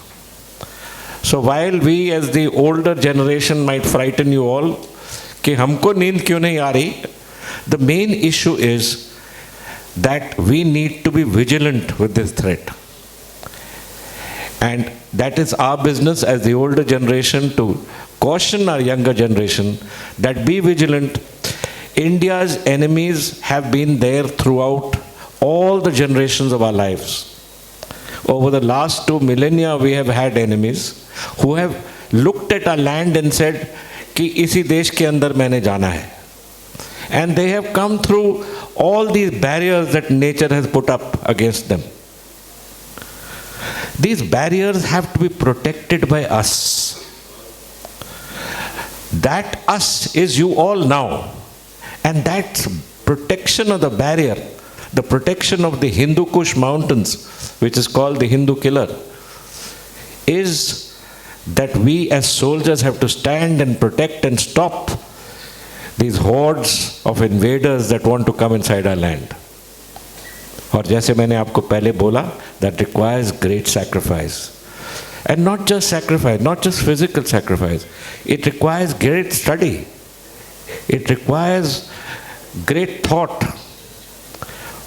[SPEAKER 4] So while we as the older generation might frighten you all कि हमको नींद क्यों नहीं आ रही, the main issue is that we need to be vigilant with this threat. And that is our business as the older generation to caution our younger generation that be vigilant. India's enemies have been there throughout all the generations of our lives. Over the last 2 millennia, we have had enemies who have looked at our land and said कि इसी देश के अंदर मैंने जाना है. And they have come through all these barriers that nature has put up against them. These barriers have to be protected by us. That us is you all now. And that protection of the barrier, the protection of the Hindu Kush mountains, which is called the Hindu killer, is that we as soldiers have to stand and protect and stop these hordes of invaders that want to come inside our land. और जैसे मैंने आपको पहले बोला, that requires great sacrifice. And not just sacrifice, not just physical sacrifice. It requires great study. It requires great thought.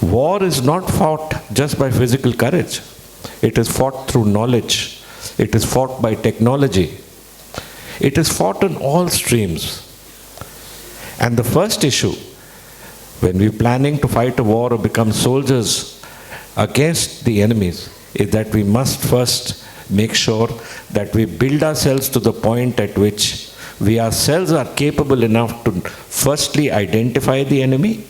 [SPEAKER 4] War is not fought just by physical courage. It is fought through knowledge. It is fought by technology. It is fought on all streams. And the first issue, when we're planning to fight a war or become soldiers against the enemies, is that we must first make sure that we build ourselves to the point at which we ourselves are capable enough to firstly identify the enemy,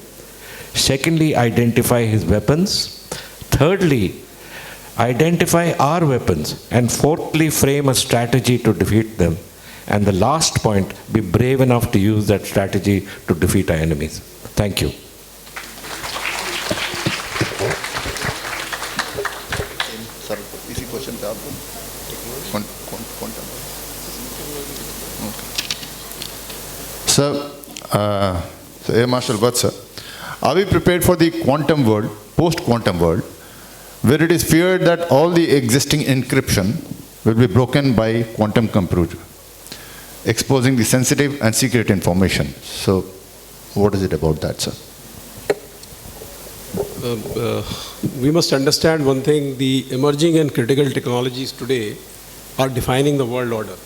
[SPEAKER 4] secondly identify his weapons, thirdly identify our weapons, and fourthly frame a strategy to defeat them. And the last point, be brave enough to use that strategy to defeat our enemies. Thank you.
[SPEAKER 3] Sir इसी question पे आपको So Air Marshal Butt, sir, are we prepared for the quantum world, post-quantum world, where it is feared that all the existing encryption will be broken by quantum computer, exposing the sensitive and secret information? So what is it about that, sir?
[SPEAKER 5] We must understand one thing: the emerging and critical technologies today are defining the world order.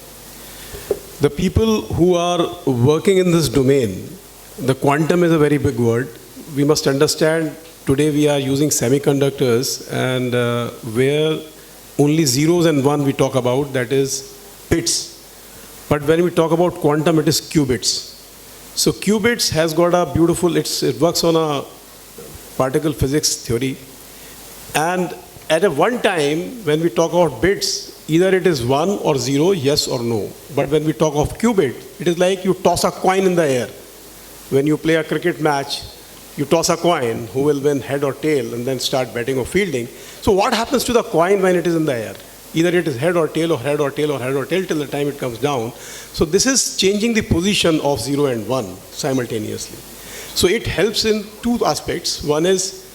[SPEAKER 5] The people who are working in this domain, the quantum is a very big word. We must understand today we are using semiconductors, and where only zeros and one we talk about, that is bits. But when we talk about quantum, it is qubits. So qubits has got a beautiful, it works on a particle physics theory. And at a one time, when we talk about bits, either it is 1 or 0, yes or no. But when we talk of qubit, it is like you toss a coin in the air. When you play a cricket match, you toss a coin, who will win, head or tail, and then start betting or fielding. So what happens to the coin when it is in the air? Either it is head or tail, or head or tail, or head or tail, till the time it comes down. So this is changing the position of 0 and 1 simultaneously. So it helps in two aspects. One is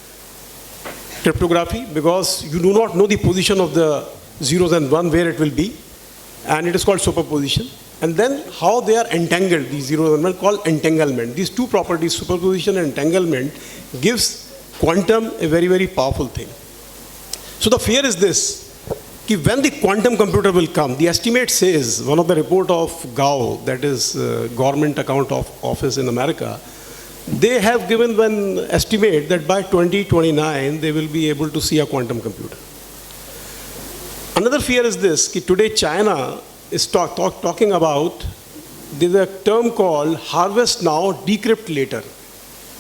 [SPEAKER 5] cryptography, because you do not know the position of the zeros and 1 where it will be, and it is called superposition. And then how they are entangled, these zeros and 1, called entanglement. These two properties, superposition and entanglement, gives quantum a very, very powerful thing. So the fear is this: कि when the quantum computer will come, the estimate says, one of the report of GAO, that is Government Account of Office in America, they have given one estimate that by 2029 they will be able to see a quantum computer. Another fear is this: कि today China is talking about, there's a term called harvest now, decrypt later.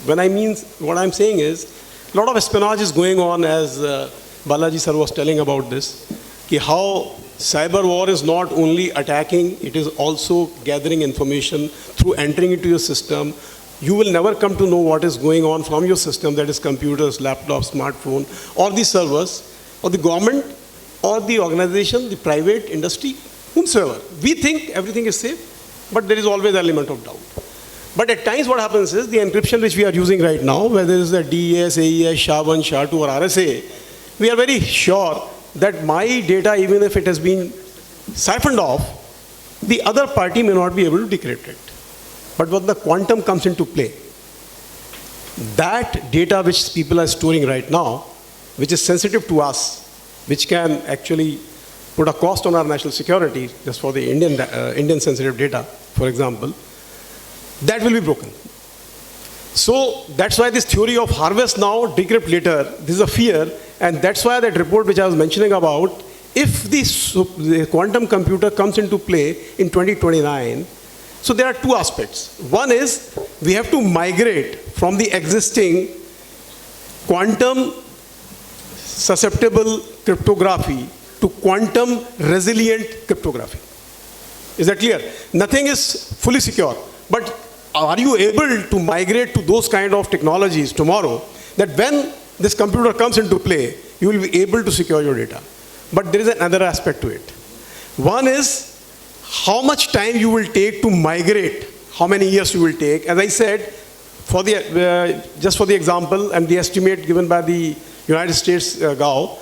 [SPEAKER 5] When I mean, what I'm saying is, a lot of espionage is going on, as Balaji sir was telling about this, कि how cyber war is not only attacking, it is also gathering information through entering into your system. You will never come to know what is going on from your system, that is computers, laptops, smartphone, or the servers, or the government, or the organization, the private industry, whomsoever. We think everything is safe, but there is always an element of doubt. But at times what happens is, the encryption which we are using right now, whether it is the DES, AES, SHA-1, SHA-2 or RSA, we are very sure that my data, even if it has been siphoned off, the other party may not be able to decrypt it. But when the quantum comes into play, that data which people are storing right now, which is sensitive to us, which can actually put a cost on our national security, just for the Indian sensitive data, for example, that will be broken. So that's why this theory of harvest now, decrypt later, this is a fear, and that's why that report which I was mentioning about, if the quantum computer comes into play in 2029, so there are two aspects. One is, we have to migrate from the existing quantum susceptible cryptography to quantum resilient cryptography. Is that clear? Nothing is fully secure, but are you able to migrate to those kind of technologies tomorrow that when this computer comes into play, you will be able to secure your data? But there is another aspect to it. One is how much time you will take to migrate, how many years you will take. As I said, for the, just for the example and the estimate given by the United States GAO,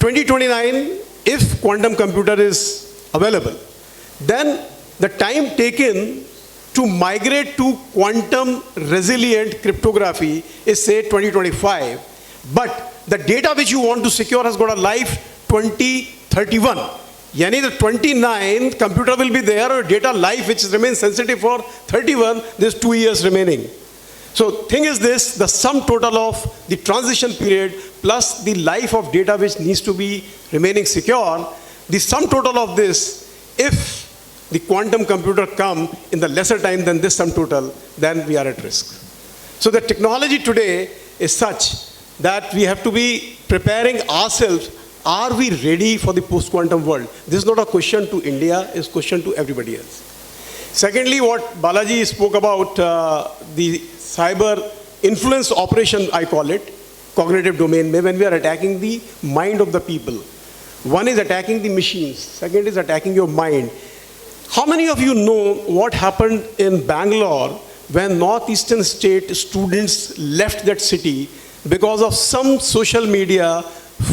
[SPEAKER 5] 2029, if quantum computer is available, then the time taken to migrate to quantum resilient cryptography is say 2025. But the data which you want to secure has got a life 2031. Yani the 29 computer will be there, or data life which remains sensitive for 31, there's 2 years remaining. So thing is this, the sum total of the transition period plus the life of data which needs to be remaining secure, the sum total of this, if the quantum computer come in the lesser time than this sum total, then we are at risk. So the technology today is such that we have to be preparing ourselves. Are we ready for the post-quantum world? This is not a question to India, it's a question to everybody else. Secondly, what Balaji spoke about, the cyber influence operation, I call it, cognitive domain, when we are attacking the mind of the people. One is attacking the machines, second is attacking your mind. How many of you know what happened in Bangalore when northeastern state students left that city because of some social media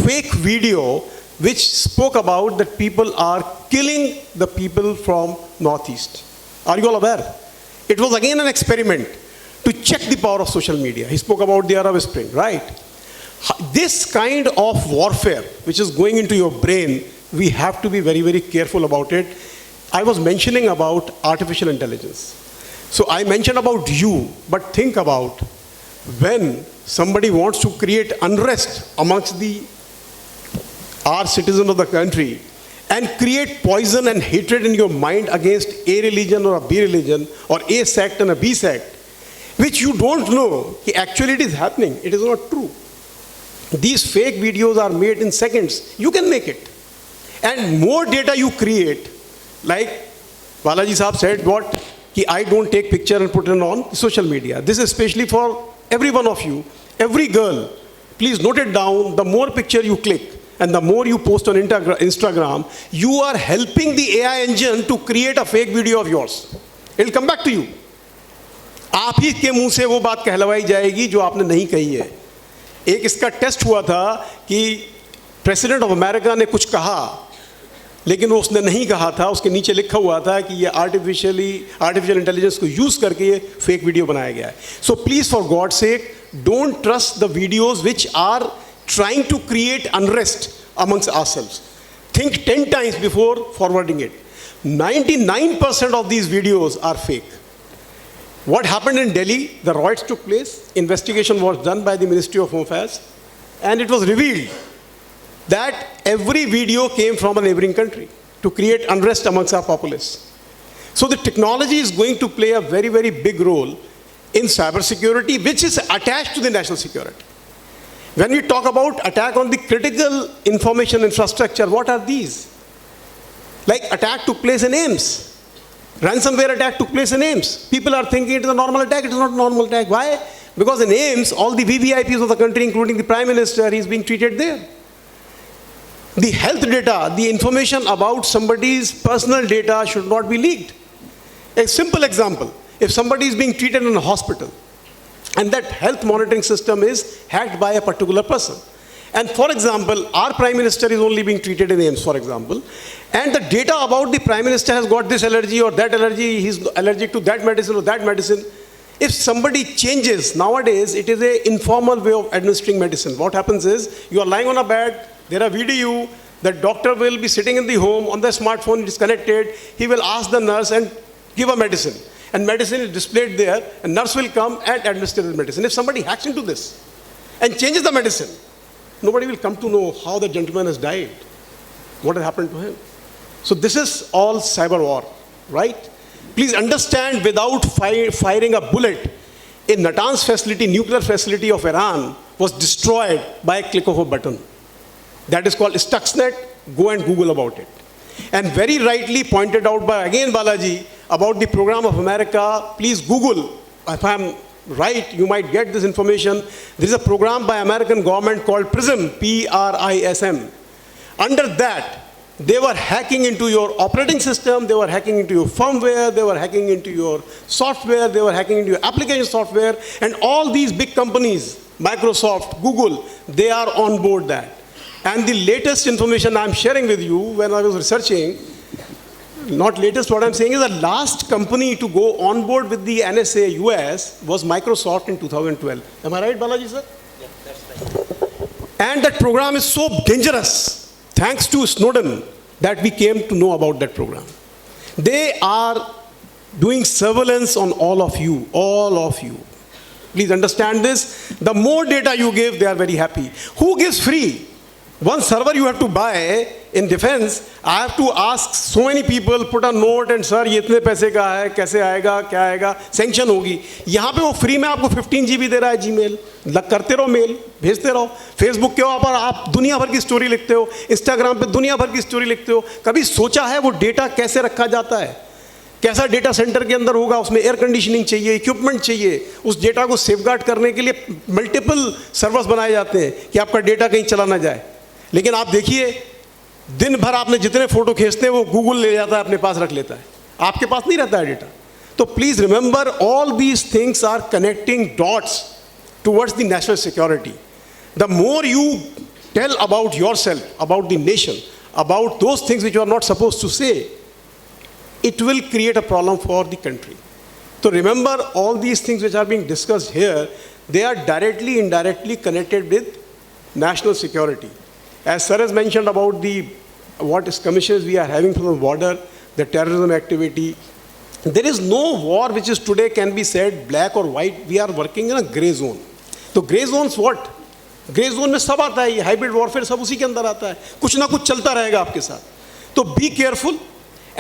[SPEAKER 5] fake video which spoke about that people are killing the people from northeast? Are you all aware? It was again an experiment to check the power of social media. He spoke about the Arab Spring, right? This kind of warfare which is going into your brain, we have to be very, very careful about it. I was mentioning about artificial intelligence. So I mentioned about you, but think about when somebody wants to create unrest amongst our citizens of the country and create poison and hatred in your mind against a religion or a B religion or a sect and a B sect, which you don't know, actually it is happening. It is not true. These fake videos are made in seconds. You can make it. And more data you create, like Balaji Saab said, what? I don't take picture and put it on social media. This is especially for every one of you, every girl. Please note it down. The more picture you click and the more you post on Instagram, you are helping the AI engine to create a fake video of yours. It will come back to you. आप ही के मुंह से वो बात कहलवाई जाएगी जो आपने नहीं कही है. एक इसका टेस्ट हुआ था कि प्रेसिडेंट ऑफ अमेरिका ने कुछ कहा, लेकिन वो उसने नहीं कहा था. उसके नीचे लिखा हुआ था कि ये आर्टिफिशियल इंटेलिजेंस को यूज करके ये फेक वीडियो बनाया गया है. So please for god sake don't trust the videos which are trying to create unrest amongst ourselves. Think 10 times before forwarding it. 99% of these videos are fake. What happened in Delhi? The riots took place. Investigation was done by the Ministry of Home Affairs. And it was revealed that every video came from a neighboring country to create unrest amongst our populace. So the technology is going to play a very, very big role in cybersecurity, which is attached to the national security. When we talk about attack on the critical information infrastructure, what are these? Like attack took place in AIIMS. Ransomware attack took place in AIIMS. People are thinking it is a normal attack. It is not a normal attack. Why? Because in AIIMS, all the VVIPs of the country, including the Prime Minister, is being treated there. The health data, the information about somebody's personal data should not be leaked. A simple example, if somebody is being treated in a hospital, and that health monitoring system is hacked by a particular person. And for example, our Prime Minister is only being treated in AIIMS, for example, and the data about the Prime Minister has got this allergy or that allergy, he's allergic to that medicine or that medicine. If somebody changes, nowadays it is an informal way of administering medicine. What happens is, you are lying on a bed, there are video, the doctor will be sitting in the home, on the smartphone, it is connected, he will ask the nurse and give a medicine. And medicine is displayed there, and nurse will come and administer the medicine. If somebody hacks into this and changes the medicine, nobody will come to know how the gentleman has died, what has happened to him. So this is all cyber war, right? Please understand, without firing a bullet, a Natanz facility, nuclear facility of Iran was destroyed by a click of a button. That is called Stuxnet. Go and Google about it. And very rightly pointed out by, again, Balaji, about the program of America, please Google. If I'm right, you might get this information. There is a program by American government called PRISM, P-R-I-S-M. Under that, they were hacking into your operating system, they were hacking into your firmware, they were hacking into your software, they were hacking into your application software, and all these big companies, Microsoft, Google, they are on board that. And the latest information I'm sharing with you when I was researching, not latest, what I'm saying is the last company to go on board with the NSA US was Microsoft in 2012. Am I right, Balaji sir? Yeah, that's right. And that program is so dangerous, thanks to Snowden, that we came to know about that program. They are doing surveillance on all of you, all of you. Please understand this. The more data you give, they are very happy. Who gives free? One server you have to buy in defense, I have to ask so many people, put a note and sir, ये इतने पैसे का है, कैसे आएगा, क्या आएगा, sanction होगी. यहाँ पे वो free में आपको 15 GB दे रहा है Gmail. करते रहो मेल, भेजते रहो. Facebook के ऊपर आप दुनिया भर की स्टोरी लिखते हो, Instagram पे दुनिया भर की स्टोरी लिखते हो. कभी सोचा है वो डेटा कैसे रखा जाता है? कैसा डेटा सेंटर के अंदर होगा, उसमें एयर कंडीशनिंग चाहिए, इक्विपमेंट चाहिए, उस डेटा को सेफगार्ड करने के लिए मल्टीपल सर्वर्स बनाए जाते हैं कि आपका डेटा कहीं चला ना जाए. लेकिन आप देखिए, दिन भर आपने जितने फोटो खींचते हैं वो गूगल ले जाता है, अपने पास रख लेता है, आपके पास नहीं रहता है डेटा. तो please remember, all these things are connecting dots towards the national security. The more you tell about yourself, about the nation, about those things which you are not supposed to say, it will create a problem for the country. So remember, all these things which are being discussed here, they are directly, indirectly connected with national security. As sir has mentioned about what skirmishes we are having from the border, the terrorism activity, there is no war which is today can be said black or white. We are working in a gray zone. So gray zones what? Gray zone में सब आता है, ये hybrid warfare सब उसी के अंदर आता है. कुछ ना कुछ चलता रहेगा आपके साथ. तो be careful.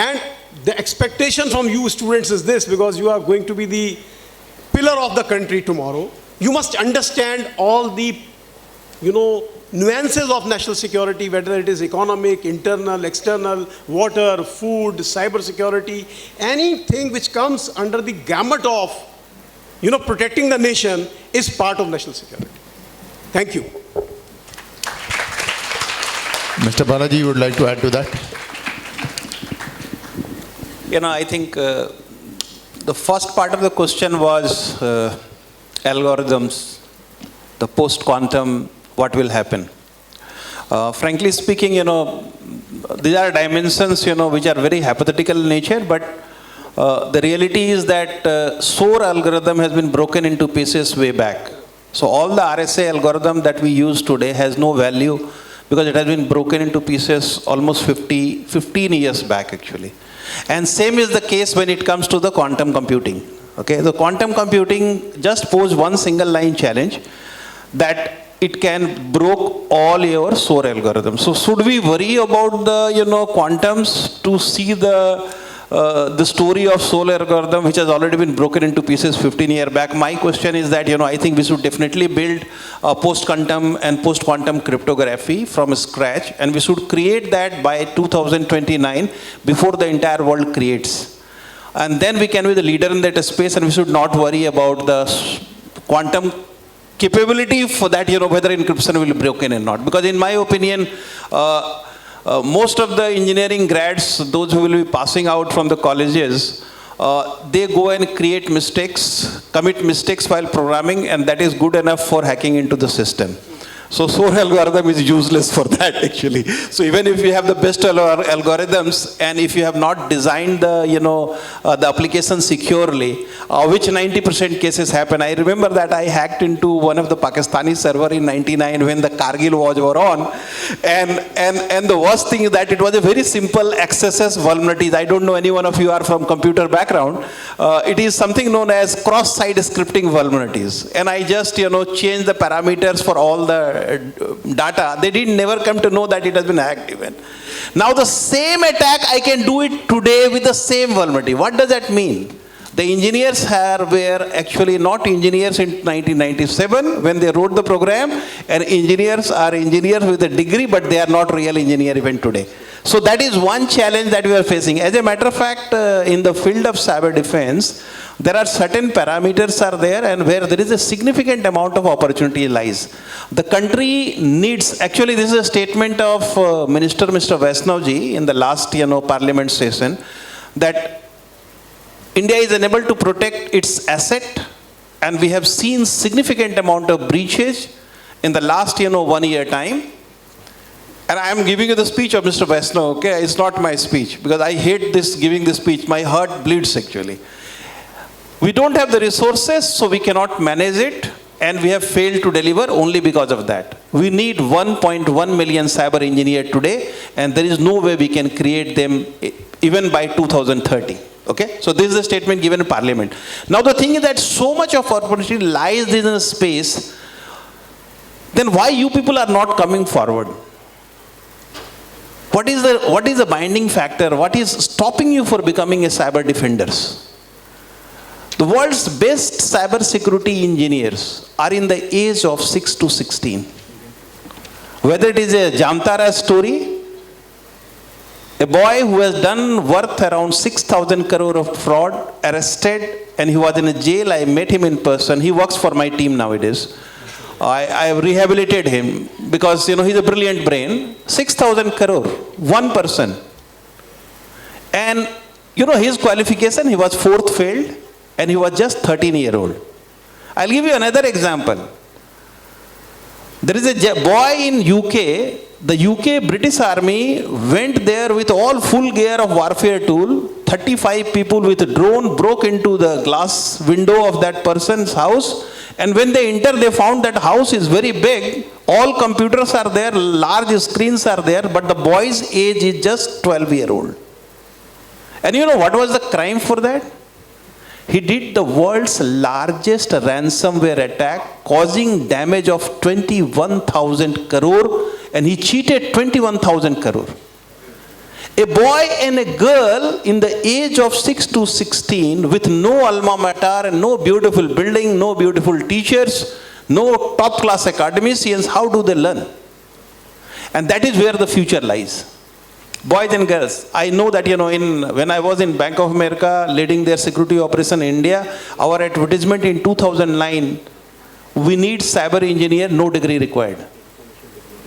[SPEAKER 5] And the expectation from you students is this, because you are going to be the pillar of the country tomorrow. You must understand all the, nuances of national security, whether it is economic, internal, external, water, food, cyber security, anything which comes under the gamut of, protecting the nation is part of national security. Thank you.
[SPEAKER 3] Mr. Balaji, you would like to add to that?
[SPEAKER 8] I think the first part of the question was algorithms, the post-quantum, what will happen. Frankly speaking, these are dimensions, which are very hypothetical in nature, but the reality is that SOAR algorithm has been broken into pieces way back. So all the RSA algorithm that we use today has no value because it has been broken into pieces almost 15 years back actually. And same is the case when it comes to the quantum computing. Okay, the quantum computing just posed one single line challenge, that it can broke all your SOAR algorithms. So should we worry about the quantums to see the story of SOAR algorithm which has already been broken into pieces 15 years back? My question is that I think we should definitely build a post-quantum and post-quantum cryptography from scratch, and we should create that by 2029 before the entire world creates. And then we can be the leader in that space, and we should not worry about the quantum capability for that, whether encryption will be broken or not. Because in my opinion, most of the engineering grads, those who will be passing out from the colleges, they go and create mistakes, commit mistakes while programming, and that is good enough for hacking into the system. So SOAR algorithm is useless for that actually. So even if you have the best algorithms, and if you have not designed the the application securely, which 90% cases happen. I remember that I hacked into one of the Pakistani server in '99 when the Kargil wars were on, and the worst thing is that it was a very simple XSS vulnerability. I don't know any one of you are from computer background. It is something known as cross-site scripting vulnerabilities, and I just changed the parameters for all the data. They didn't never come to know that it has been hacked even. Now the same attack, I can do it today with the same vulnerability. What does that mean? The engineers were actually not engineers in 1997 when they wrote the program, and engineers are engineers with a degree, but they are not real engineer even today. So that is one challenge that we are facing. As a matter of fact, in the field of cyber defense, there are certain parameters are there and where there is a significant amount of opportunity lies. The country needs, actually this is a statement of Minister Mr. Vaisnavji in the last parliament session, that India is unable to protect its asset, and we have seen significant amount of breaches in the last 1 year time. And I am giving you the speech of Mr. Vaishnav, okay? It's not my speech, because I hate this giving this speech. My heart bleeds actually. We don't have the resources, so we cannot manage it, and we have failed to deliver only because of that. We need 1.1 million cyber engineers today, and there is no way we can create them even by 2030. Okay? So this is a statement given in Parliament. Now the thing is that so much of opportunity lies in a space, then why you people are not coming forward? What is the binding factor? What is stopping you for becoming a cyber defenders? The world's best cyber security engineers are in the age of 6 to 16. Whether it is a Jamtara story, a boy who has done worth around 6,000 crore of fraud, arrested, and he was in a jail. I met him in person. He works for my team nowadays. I have rehabilitated him because, he's a brilliant brain. 6,000 crore, one person. And, his qualification, he was fourth failed, and he was just 13-year-old. I'll give you another example. There is a boy in UK, the UK British Army went there with all full gear of warfare tool. 35 people with a drone broke into the glass window of that person's house. And when they entered, they found that house is very big. All computers are there, large screens are there, but the boy's age is just 12-year-old. And you know what was the crime for that? He did the world's largest ransomware attack, causing damage of 21,000 crore, and he cheated 21,000 crore. A boy and a girl in the age of 6 to 16 with no alma mater and no beautiful building, no beautiful teachers, no top class academicians, how do they learn? And that is where the future lies. Boys and girls, I know that, when I was in Bank of America leading their security operation in India, our advertisement in 2009, we need cyber engineer, no degree required.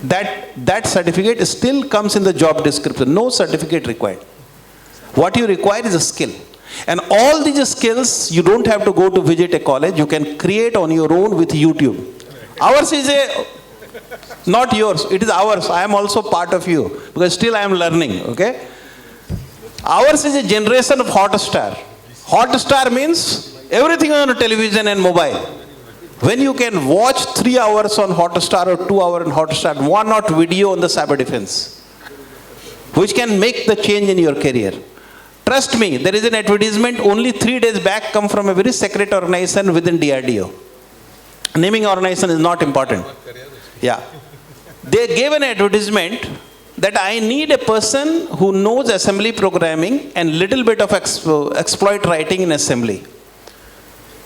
[SPEAKER 8] That certificate still comes in the job description, no certificate required. What you require is a skill. And all these skills, you don't have to go to visit a college, you can create on your own with YouTube. Ours is not yours, it is ours. I am also part of you, because still I am learning, okay? Ours is a generation of Hotstar. Hotstar means everything on television and mobile. When you can watch 3 hours on Hotstar or 2 hours on Hotstar, why not video on the cyber defense, which can make the change in your career? Trust me, there is an advertisement only 3 days back come from a very secret organization within DRDO. Naming organization is not important. Yeah. They gave an advertisement that I need a person who knows assembly programming and little bit of exploit writing in assembly.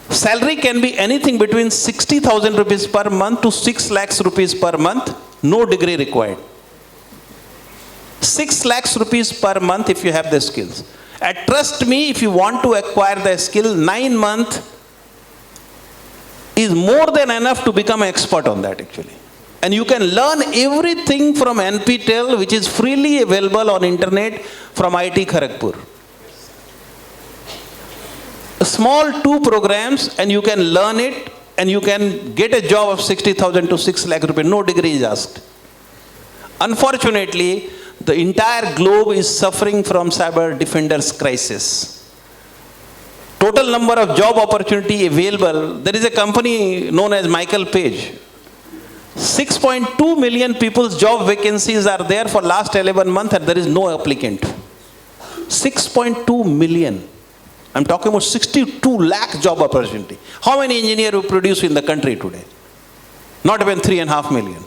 [SPEAKER 8] Salary can be anything between 60,000 rupees per month to 6 lakhs rupees per month, no degree required. 6 lakhs rupees per month if you have the skills. And trust me, if you want to acquire the skill, 9 months is more than enough to become an expert on that actually. And you can learn everything from NPTEL, which is freely available on internet from IIT Kharagpur. Small 2 programs and you can learn it and you can get a job of 60,000 to 6 lakh rupees, no degree is asked. Unfortunately, the entire globe is suffering from cyber defenders crisis. Total number of job opportunity available, there is a company known as Michael Page. 6.2 million people's job vacancies are there for last 11 months and there is no applicant. 6.2 million. I'm talking about 62 lakh job opportunity. How many engineers we produce in the country today? Not even 3.5 million.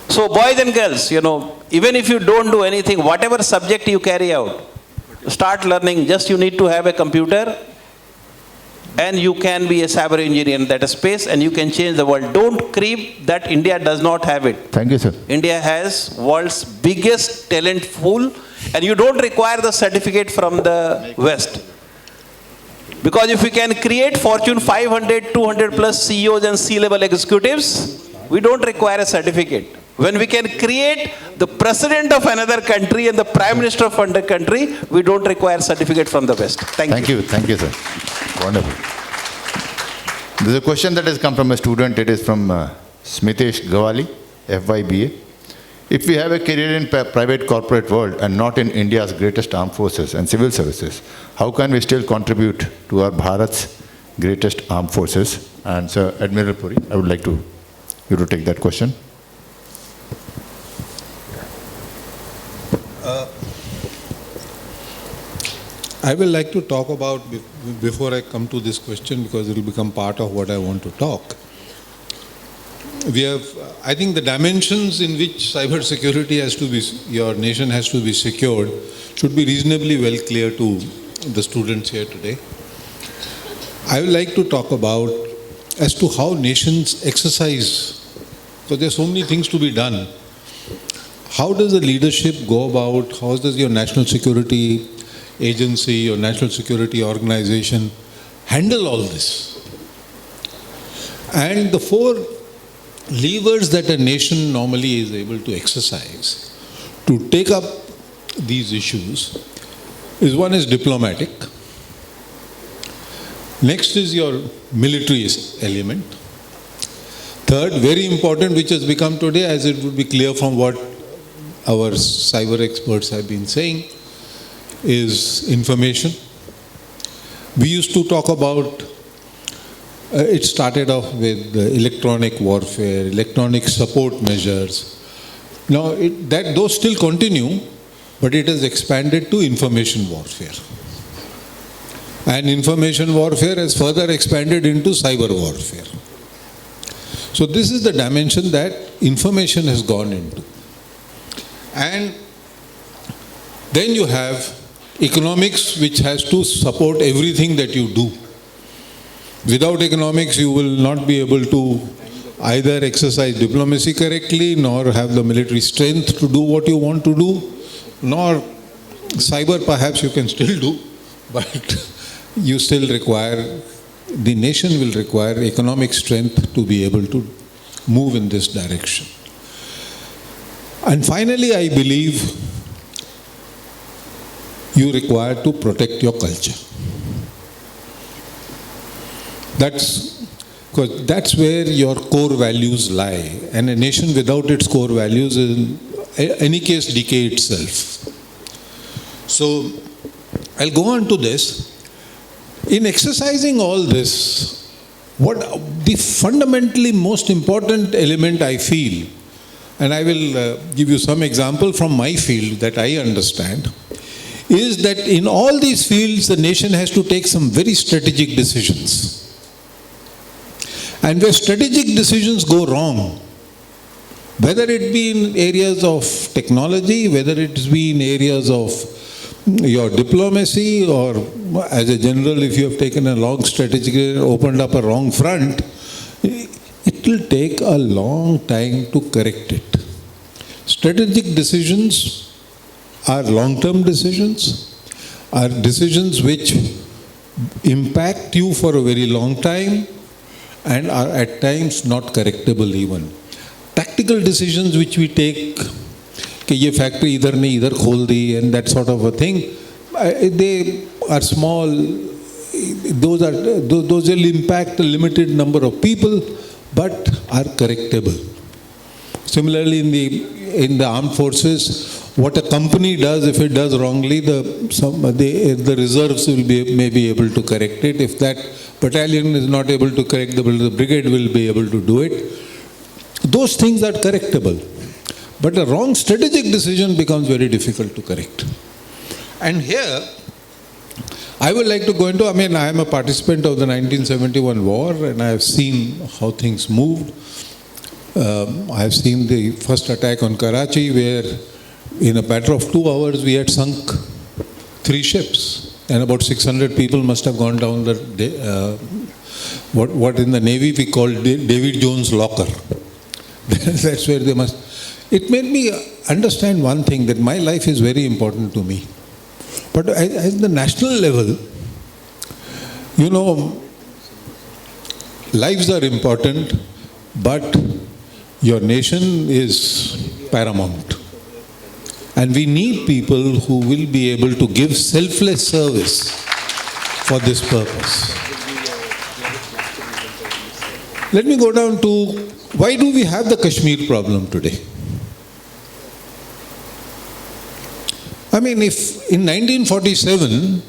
[SPEAKER 8] So boys and girls, even if you don't do anything, whatever subject you carry out, start learning. Just you need to have a computer, and you can be a cyber engineer in that space and you can change the world. Don't creep that India does not have it.
[SPEAKER 3] Thank you, sir.
[SPEAKER 8] India has world's biggest talent pool, and you don't require the certificate from the West. Because if we can create Fortune 500, 200 plus CEOs and C-level executives, we don't require a certificate. When we can create the president of another country and the prime minister of another country, we don't require certificate from the West. Thank you.
[SPEAKER 3] Thank you, sir. Wonderful. There's a question that has come from a student. It is from Smitesh Gawali, FYBA. If we have a career in private corporate world and not in India's greatest armed forces and civil services, how can we still contribute to our Bharat's greatest armed forces? And Sir Admiral Puri, I would like you to take that question.
[SPEAKER 6] I will like to talk about, before I come to this question, because it will become part of what I want to talk. We have, I think the dimensions in which cyber security has to be, your nation has to be secured, should be reasonably well clear to the students here today. I would like to talk about as to how nations exercise, because there are so many things to be done. How does the leadership go about, how does your national security agency or national security organization handle all this? And the four levers that a nation normally is able to exercise to take up these issues is, one is diplomatic, next is your military element, third, very important, which has become today, as it would be clear from what our cyber experts have been saying, is information. We used to talk about, it started off with electronic warfare, electronic support measures. Now, those still continue, but it has expanded to information warfare. And information warfare has further expanded into cyber warfare. So this is the dimension that information has gone into. And then you have economics, which has to support everything that you do. Without economics, you will not be able to either exercise diplomacy correctly, nor have the military strength to do what you want to do, nor cyber perhaps you can still do, but you still require, the nation will require economic strength to be able to move in this direction. And finally, I believe you require to protect your culture. That's where your core values lie. And a nation without its core values, in any case, decay itself. So, I'll go on to this. In exercising all this, what the fundamentally most important element I feel, and I will give you some example from my field that I understand, is that in all these fields, the nation has to take some very strategic decisions. And where strategic decisions go wrong, whether it be in areas of technology, whether it be in areas of your diplomacy, or as a general, if you have taken a long strategy and opened up a wrong front, it will take a long time to correct it. Strategic decisions are long-term decisions, are decisions which impact you for a very long time and are at times not correctable even. Tactical decisions which we take, कि ये factory इधर नहीं इधर खोल दी, and that sort of a thing, they are small, those will impact a limited number of people, but are correctable. Similarly, in the armed forces, what a company does, if it does wrongly, the reserves may be able to correct it. If that battalion is not able to correct, the brigade will be able to do it. Those things are correctable. But a wrong strategic decision becomes very difficult to correct. And here, I would like to go into, I am a participant of the 1971 war, and I have seen how things moved. I have seen the first attack on Karachi, where in a matter of 2 hours we had sunk 3 ships. and about 600 people must have gone down what in the Navy we call David Jones' locker. That's where they must. It made me understand one thing, that my life is very important to me. But at the national level, you know, lives are important, but your nation is paramount. And we need people who will be able to give selfless service for this purpose. Let me go down to, why do we have the Kashmir problem today? I mean, if in 1947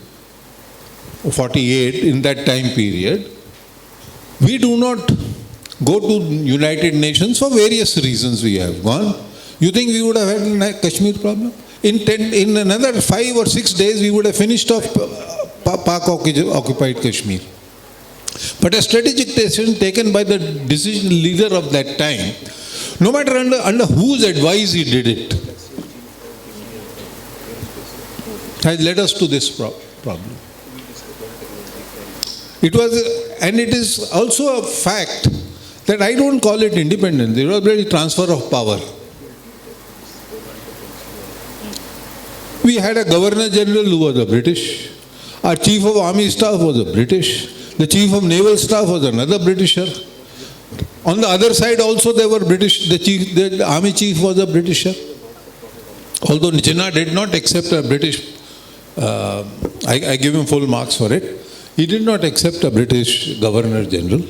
[SPEAKER 6] or 48, in that time period, we do not go to United Nations for various reasons we have gone, you think we would have had a Kashmir problem? In another 5 or 6 days, we would have finished off Pak-occupied Kashmir. But a strategic decision taken by the decision leader of that time, no matter under whose advice he did it, has led us to this problem. It was, and it is also a fact that I don't call it independence. It was a transfer of power. We had a Governor General who was a British. Our Chief of Army Staff was a British. The Chief of Naval Staff was another Britisher. On the other side also there were British. The Army Chief was a Britisher. Although Jinnah did not accept a British, I give him full marks for it. He did not accept a British Governor General.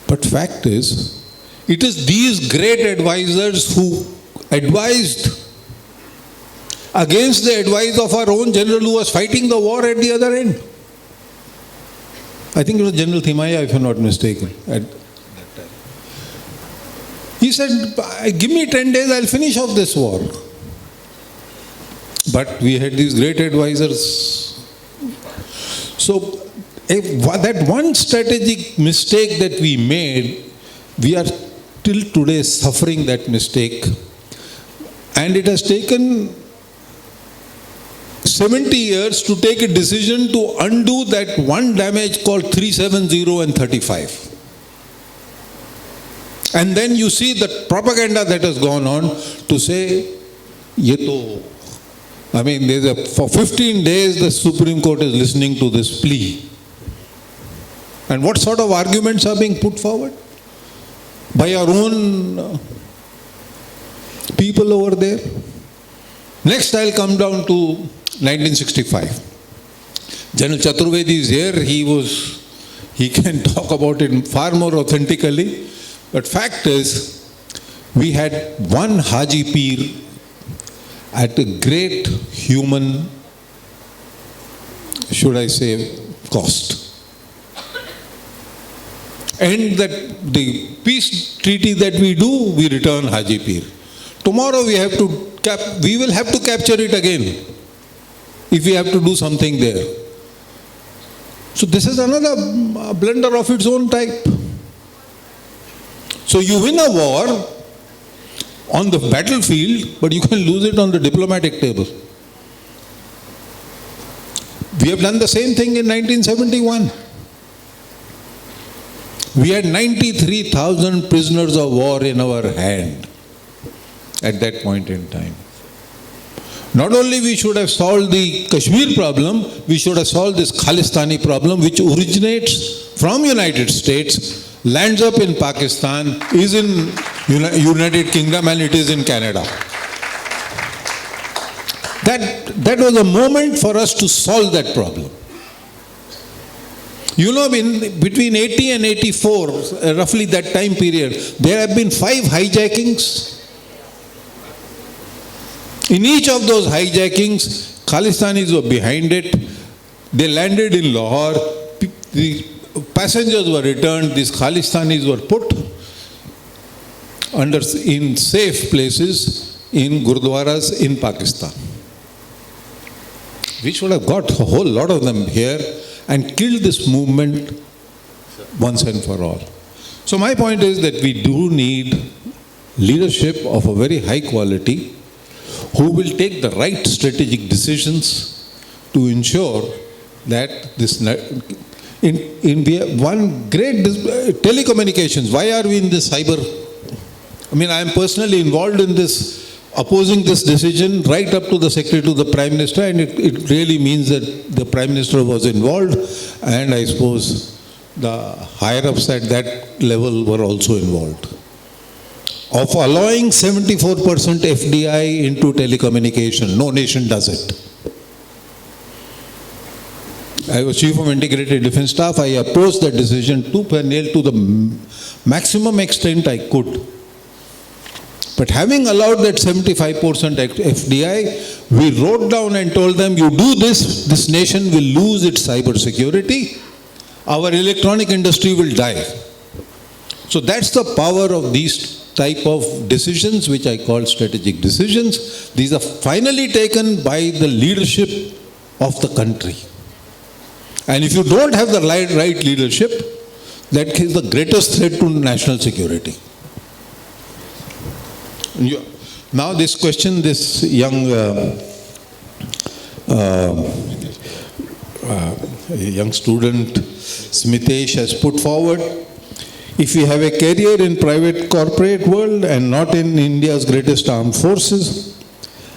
[SPEAKER 6] But fact is, it is these great advisors who advised against the advice of our own general who was fighting the war at the other end. I think it was General Thimaiya, if I'm not mistaken, at that time. He said, give me 10 days, I'll finish off this war. But we had these great advisors. So, that one strategic mistake that we made, we are till today suffering that mistake. And it has taken 70 years to take a decision to undo that one damage called 370 and 35. And then you see the propaganda that has gone on to say, I mean, for 15 days the Supreme Court is listening to this plea. And what sort of arguments are being put forward? By our own people over there. Next, I'll come down to 1965. General Chaturvedi is here. He can talk about it far more authentically. But fact is, we had one Haji Pir at a great human, should I say, cost. And that the peace treaty that we do, we return Haji Pir. Tomorrow we will have to capture it again if we have to do something there. So this is another blunder of its own type. So you win a war on the battlefield, but you can lose it on the diplomatic table. We have done the same thing in 1971. We had 93,000 prisoners of war in our hand at that point in time. Not only we should have solved the Kashmir problem, we should have solved this Khalistani problem, which originates from United States, lands up in Pakistan, is in United Kingdom, and it is in Canada. That was a moment for us to solve that problem. You know, between 80 and 84, roughly that time period, there have been 5 hijackings. In each of those hijackings, Khalistanis were behind it. They landed in Lahore. The passengers were returned. These Khalistanis were put in safe places in Gurdwaras in Pakistan. We should have got a whole lot of them here and killed this movement once and for all. So my point is that we do need leadership of a very high quality who will take the right strategic decisions to ensure that this one great telecommunications. Why are we in this cyber? I mean, I am personally involved in this, opposing this decision right up to the Secretary to the Prime Minister, and it really means that the Prime Minister was involved, and I suppose the higher-ups at that level were also involved. Of allowing 74% FDI into telecommunication, no nation does it. I was Chief of Integrated Defence Staff. I opposed that decision tooth and nail to the maximum extent I could. But having allowed that 75% FDI, we wrote down and told them, you do this, this nation will lose its cyber security, our electronic industry will die. So that's the power of these type of decisions, which I call strategic decisions. These are finally taken by the leadership of the country. And if you don't have the right leadership, that is the greatest threat to national security. Now this question, this young student Smitesh has put forward, if we have a career in private corporate world and not in India's greatest armed forces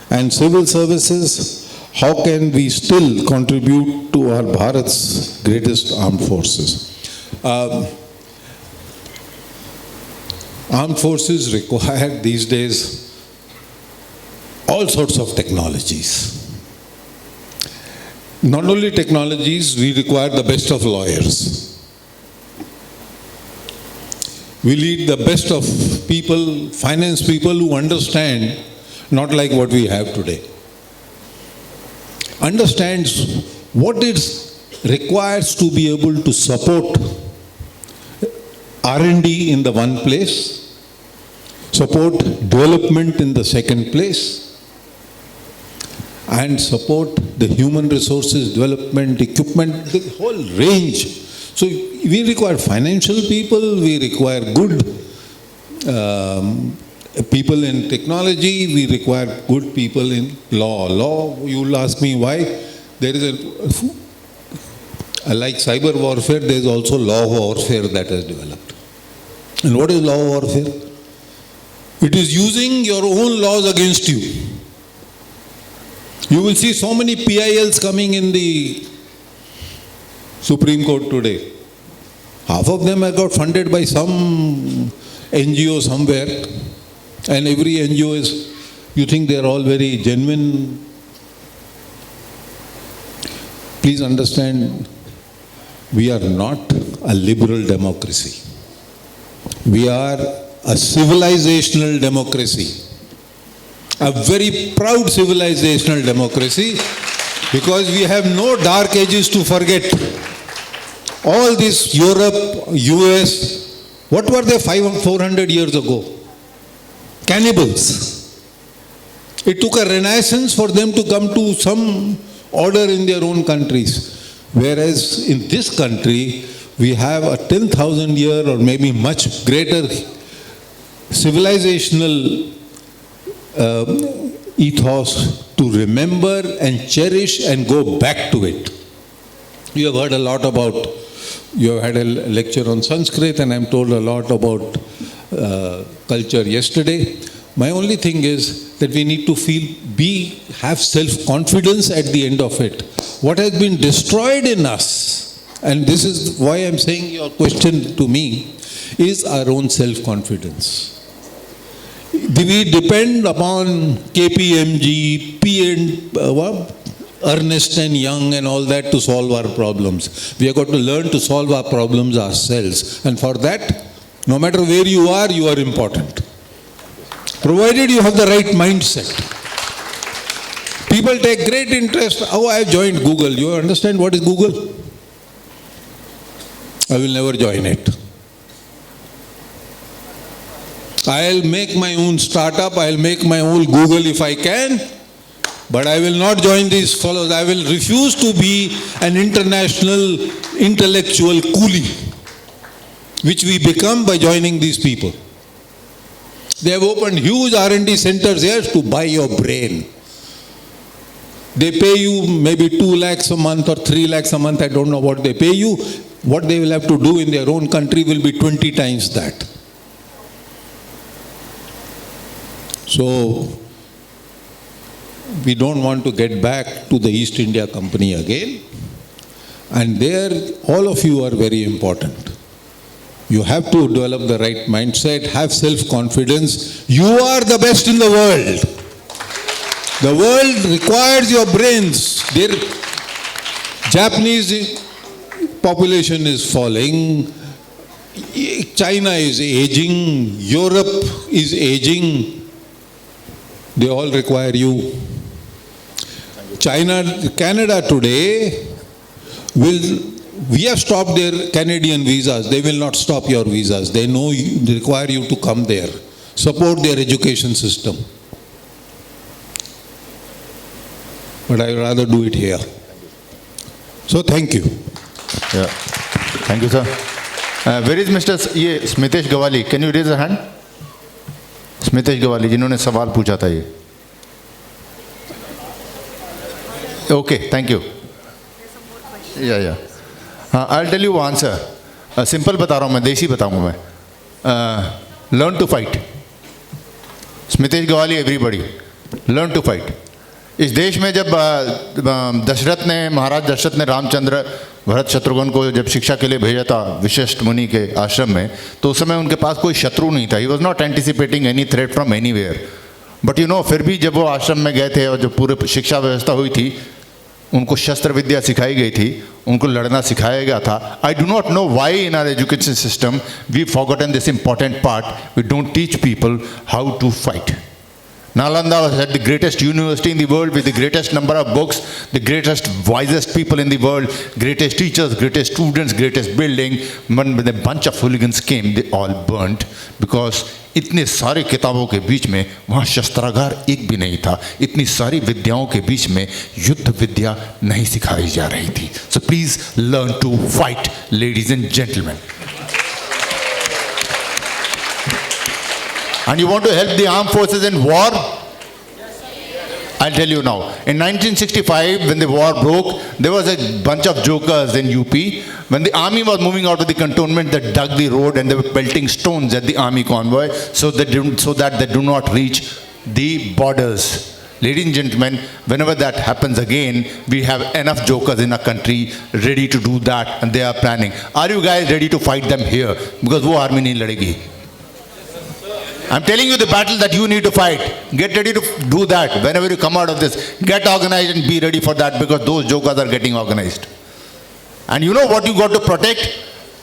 [SPEAKER 6] and civil services, how can we still contribute to our Bharat's greatest armed forces? Armed forces require these days all sorts of technologies. Not only technologies, we require the best of lawyers. We need the best of people, finance people who understand, not like what we have today. Understands what it requires to be able to support R&D in the one place, support development in the second place, and support the human resources development, equipment, the whole range. So we require financial people, we require good people in technology, we require good people in law. Law, you will ask me why. There is like cyber warfare, there is also law warfare that has developed. And what is law warfare? It is using your own laws against you. You will see so many PILs coming in the Supreme Court today. Half of them have got funded by some NGO somewhere, and every NGO is, you think they are all very genuine. Please understand, we are not a liberal democracy. We are a civilizational democracy. A very proud civilizational democracy, because we have no dark ages to forget. All this Europe, US, what were they 400 years ago? Cannibals. It took a renaissance for them to come to some order in their own countries. Whereas in this country, we have a 10,000 year or maybe much greater civilizational ethos to remember and cherish and go back to it. You have heard a lot about, you have had a lecture on Sanskrit, and I'm told a lot about culture yesterday. My only thing is that we need to have self-confidence at the end of it. What has been destroyed in us, and this is why I'm saying your question to me, is our own self-confidence. We depend upon KPMG, Ernst and Young and all that to solve our problems. We have got to learn to solve our problems ourselves. And for that, no matter where you are important. Provided you have the right mindset. People take great interest. Oh, I have joined Google. You understand what is Google? I will never join it. I'll make my own startup, I'll make my own Google if I can, but I will not join these fellows. I will refuse to be an international intellectual coolie, which we become by joining these people. They have opened huge R&D centers here to buy your brain. They pay you maybe 2 lakhs a month or 3 lakhs a month, I don't know what they pay you. What they will have to do in their own country will be 20 times that. So, we don't want to get back to the East India Company again. And there, all of you are very important. You have to develop the right mindset, have self-confidence. You are the best in the world. The world requires your brains. Their Japanese population is falling. China is aging. Europe is aging. They all require you. Canada today we have stopped their Canadian visas. They will not stop your visas. They know they require you to come there. Support their education system. But I would rather do it here. So thank you.
[SPEAKER 3] Yeah. Thank you, sir. Where is Mr. Smitesh Gawali? Can you raise a hand? Smitesh Gawali, जिन्होंने सवाल पूछा था ये. Okay, thank you. Yeah. I'll tell you one answer. Simple बता रहा हूँ मैं, देसी बताऊँगा मैं. Learn to fight. Smitesh Gawali, everybody. Learn to fight. इस देश में जब महाराज दशरथ ने रामचंद्र भरत शत्रुघ्न को जब शिक्षा के लिए भेजा था विशिष्ट मुनि के आश्रम में, तो उस समय उनके पास कोई शत्रु नहीं था. He was not anticipating any threat from anywhere. But फिर भी जब वो आश्रम में गए थे और जब पूरे शिक्षा व्यवस्था हुई थी, उनको शस्त्र विद्या सिखाई गई थी, उनको लड़ना सिखाया गया था. I do not know why in our education system we forgotten this important part. We don't teach people how to fight. Nalanda was at the greatest university in the world with the greatest number of books, the greatest, wisest people in the world, greatest teachers, greatest students, greatest building. When a bunch of hooligans came, they all burnt because इतने सारे किताबों के बीच में वहाँ शस्त्रागार एक भी नहीं था. इतनी सारी विद्याओं के बीच में युद्ध विद्या नहीं सिखाई जा रही थी. So please learn to fight, ladies and gentlemen. And you want to help the armed forces in war? I'll tell you now. In 1965, when the war broke, there was a bunch of jokers in UP. When the army was moving out of the cantonment, they dug the road and they were pelting stones at the army convoy so that they do not reach the borders. Ladies and gentlemen, whenever that happens again, we have enough jokers in our country ready to do that, and they are planning. Are you guys ready to fight them here? Because वो army नहीं लड़ेगी. I'm telling you the battle that you need to fight. Get ready to do that. Whenever you come out of this, get organized and be ready for that, because those jokers are getting organized. And you know what you got to protect?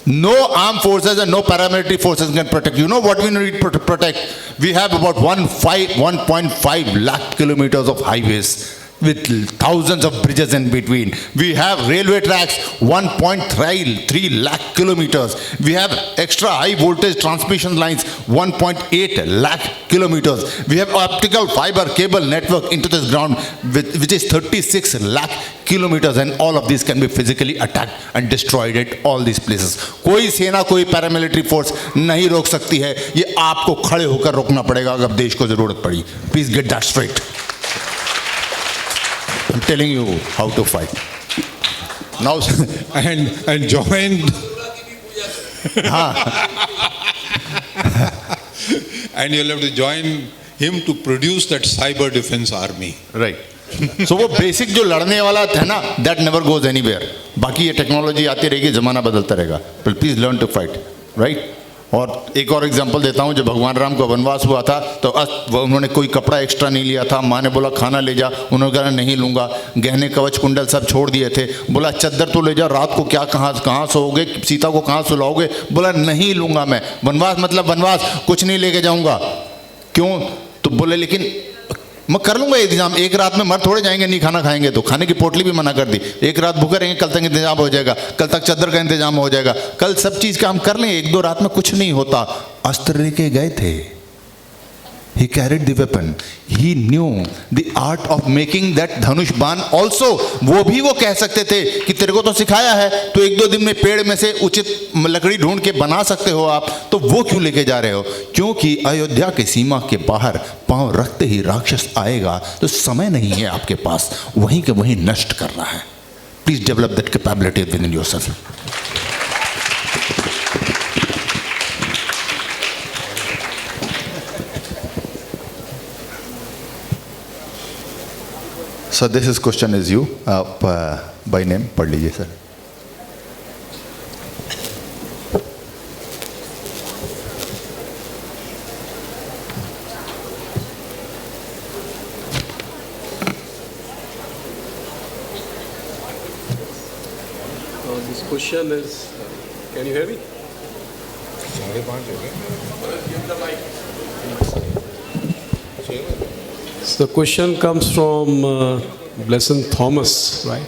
[SPEAKER 3] No armed forces and no paramilitary forces can protect. You know what we need to protect? We have about 1.5 lakh kilometers of highways with thousands of bridges in between. We have railway tracks, 1.3 lakh kilometers. We have extra high voltage transmission lines, 1.8 lakh kilometers. We have optical fiber cable network into this ground, which is 36 lakh kilometers, and all of these can be physically attacked and destroyed at all these places. कोई सेना, कोई paramilitary force नहीं रोक सकती है. ये आपको खड़े होकर रोकना पड़ेगा अगर देश को जरूरत पड़ी. Please get that straight. I'm telling you how to fight. Now
[SPEAKER 6] and join. And you'll have to join him to produce that cyber defense army.
[SPEAKER 3] Right. So वो basic जो लड़ने वाला है ना, that never goes anywhere. बाकी ये technology आती रहेगी, जमाना बदलता रहेगा. But please learn to fight, right? और एक और एग्जांपल देता हूँ. जब भगवान राम को वनवास हुआ था तो उन्होंने कोई कपड़ा एक्स्ट्रा नहीं लिया था. माँ ने बोला खाना ले जा, उन्होंने कहा नहीं लूँगा. गहने कवच कुंडल सब छोड़ दिए थे. बोला चद्दर तो ले जा, रात को क्या कहाँ सोओगे, सीता को कहाँ सुलाओगे. बोला नहीं लूँगा मैं. वनवास मतलब वनवास, कुछ नहीं लेके जाऊँगा. क्यों? तो बोले लेकिन मैं कर लूँगा इंतजाम, एक रात में मर थोड़े जाएंगे नहीं खाना खाएंगे. तो खाने की पोटली भी मना कर दी. एक रात भूखे रहेंगे, कल तक इंतजाम हो जाएगा, कल तक चादर का इंतजाम हो जाएगा, कल सब चीज़ का हम कर लेंगे, एक दो रात में कुछ नहीं होता. अस्त्र लेके गए थे,
[SPEAKER 9] He carried the weapon. He knew the art of making that धनुष बाण also. वो भी वो कह सकते थे कि तेरे को तो सिखाया है, तो एक दो दिन में पेड़ में से उचित लकड़ी ढूंढ के बना सकते हो आप, तो वो क्यों लेके जा रहे हो? क्योंकि अयोध्या के सीमा के बाहर पांव रखते ही राक्षस आएगा, तो समय नहीं है आपके पास, वहीं के वहीं नष्ट करना है. Please develop that capability within yourself. So this is question is you by name पढ़ लीजिए sir.
[SPEAKER 5] This question is, can you hear me? So the question comes from Blessing Thomas, right?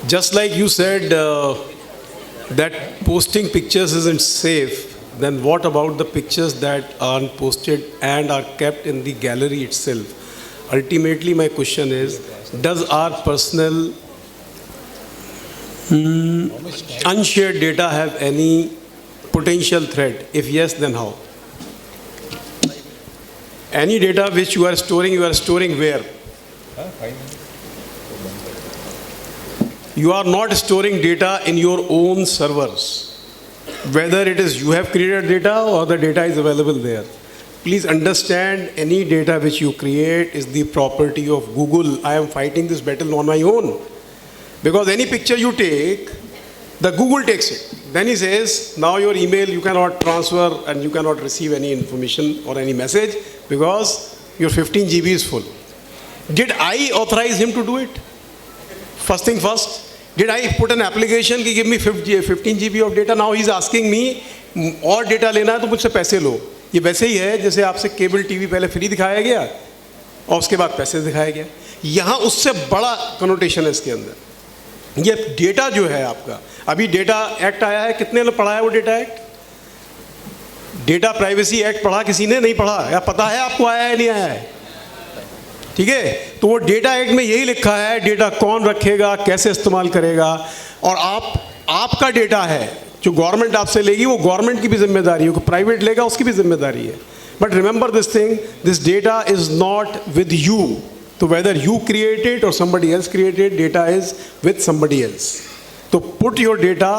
[SPEAKER 5] Just like you said that posting pictures isn't safe, then what about the pictures that are posted and are kept in the gallery itself? Ultimately, my question is, does our personal unshared data have any potential threat? If yes, then how? Any data which you are storing where? You are not storing data in your own servers. Whether it is you have created data or the data is available there. Please understand, any data which you create is the property of Google. I am fighting this battle on my own. Because any picture you take, the Google takes it. Then he says, now your email you cannot transfer and you cannot receive any information or any message because your 15 GB is full. Did I authorize him to do it? First thing first, did I put an application कि give me 15 GB of data? Now he's asking me, और data लेना है तो मुझसे पैसे लो. ये वैसे ही है जैसे आपसे केबल टीवी पहले फ्री दिखाया गया और उसके बाद पैसे दिखाया गया. यहाँ उससे बड़ा कनोटेशन है इसके अंदर. ये डेटा जो है आपका, अभी डेटा एक्ट आया है, कितने ने पढ़ा है वो data act? Data privacy act पढ़ा किसी ने? नहीं पढ़ा. या पता है आपको आया है नहीं आया है? ठीक है, तो वो डेटा एक्ट में यही लिखा है डेटा कौन रखेगा, कैसे इस्तेमाल करेगा. और आपका डेटा है जो गवर्नमेंट आपसे लेगी, वो गवर्नमेंट की भी जिम्मेदारी है, प्राइवेट लेगा उसकी भी जिम्मेदारी है. But remember this thing, this data is not with you. So whether you create it or somebody else created, data is with somebody else. So put your data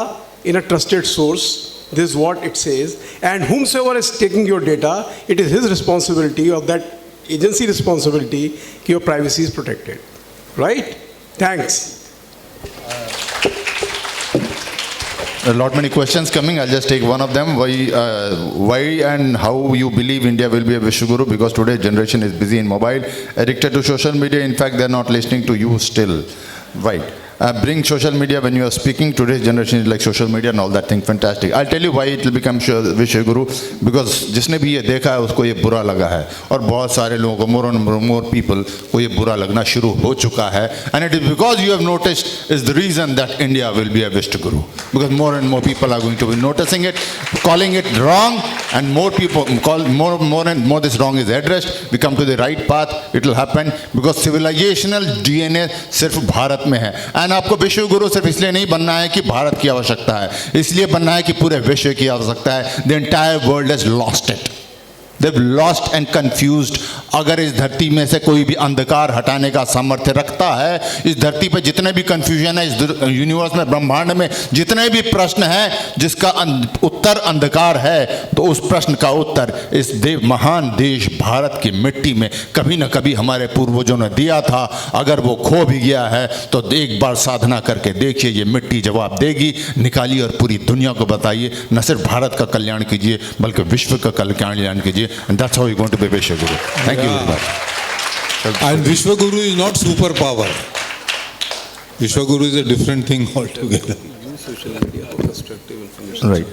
[SPEAKER 5] in a trusted source. This is what it says. And whomsoever is taking your data, it is his responsibility, or that agency responsibility, that your privacy is protected. Right? Thanks.
[SPEAKER 9] A lot many questions coming. I'll just take one of them. Why and how you believe India will be a Vishwaguru? Because today's generation is busy in mobile, addicted to social media. In fact, they're not listening to you still. Right. Bring social media when you are speaking. Today's generation is like social media and all that thing. Fantastic. I'll tell you why it will become Vishwaguru. Because जिसने भी ये देखा है उसको ये बुरा लगा है, और बहुत सारे लोगों को, more people को ये बुरा लगना शुरू हो चुका है. And it is because you have noticed is the reason that India will be a Vishwaguru. Because more and more people are going to be noticing it, calling it wrong, and more people call more and more this wrong is addressed. We come to the right path. It will happen because civilizational DNA सिर्फ भारत में है. And आपको विश्व गुरु सिर्फ इसलिए नहीं बनना है कि भारत की आवश्यकता है, इसलिए बनना है कि पूरे विश्व की आवश्यकता है. The entire world has lost it. They've lost and confused. अगर इस धरती में से कोई भी अंधकार हटाने का सामर्थ्य रखता है, इस धरती पर जितने भी कंफ्यूजन है, इस यूनिवर्स में, ब्रह्मांड में जितने भी प्रश्न हैं जिसका उत्तर अंधकार है, तो उस प्रश्न का उत्तर इस महान देश भारत की मिट्टी में कभी न कभी हमारे पूर्वजों ने दिया था. अगर वो खो भी गया है तो एक बार साधना करके देखिए, ये मिट्टी जवाब देगी. निकालिए और पूरी दुनिया को बताइए, न सिर्फ भारत का कल्याण कीजिए बल्कि विश्व का कल्याण कीजिए. And that's how you're going to be Vishwaguru. Thank you very much.
[SPEAKER 6] And Vishwaguru is not superpower. Vishwaguru is a different thing altogether.
[SPEAKER 5] Use social media for constructive information.
[SPEAKER 9] Right.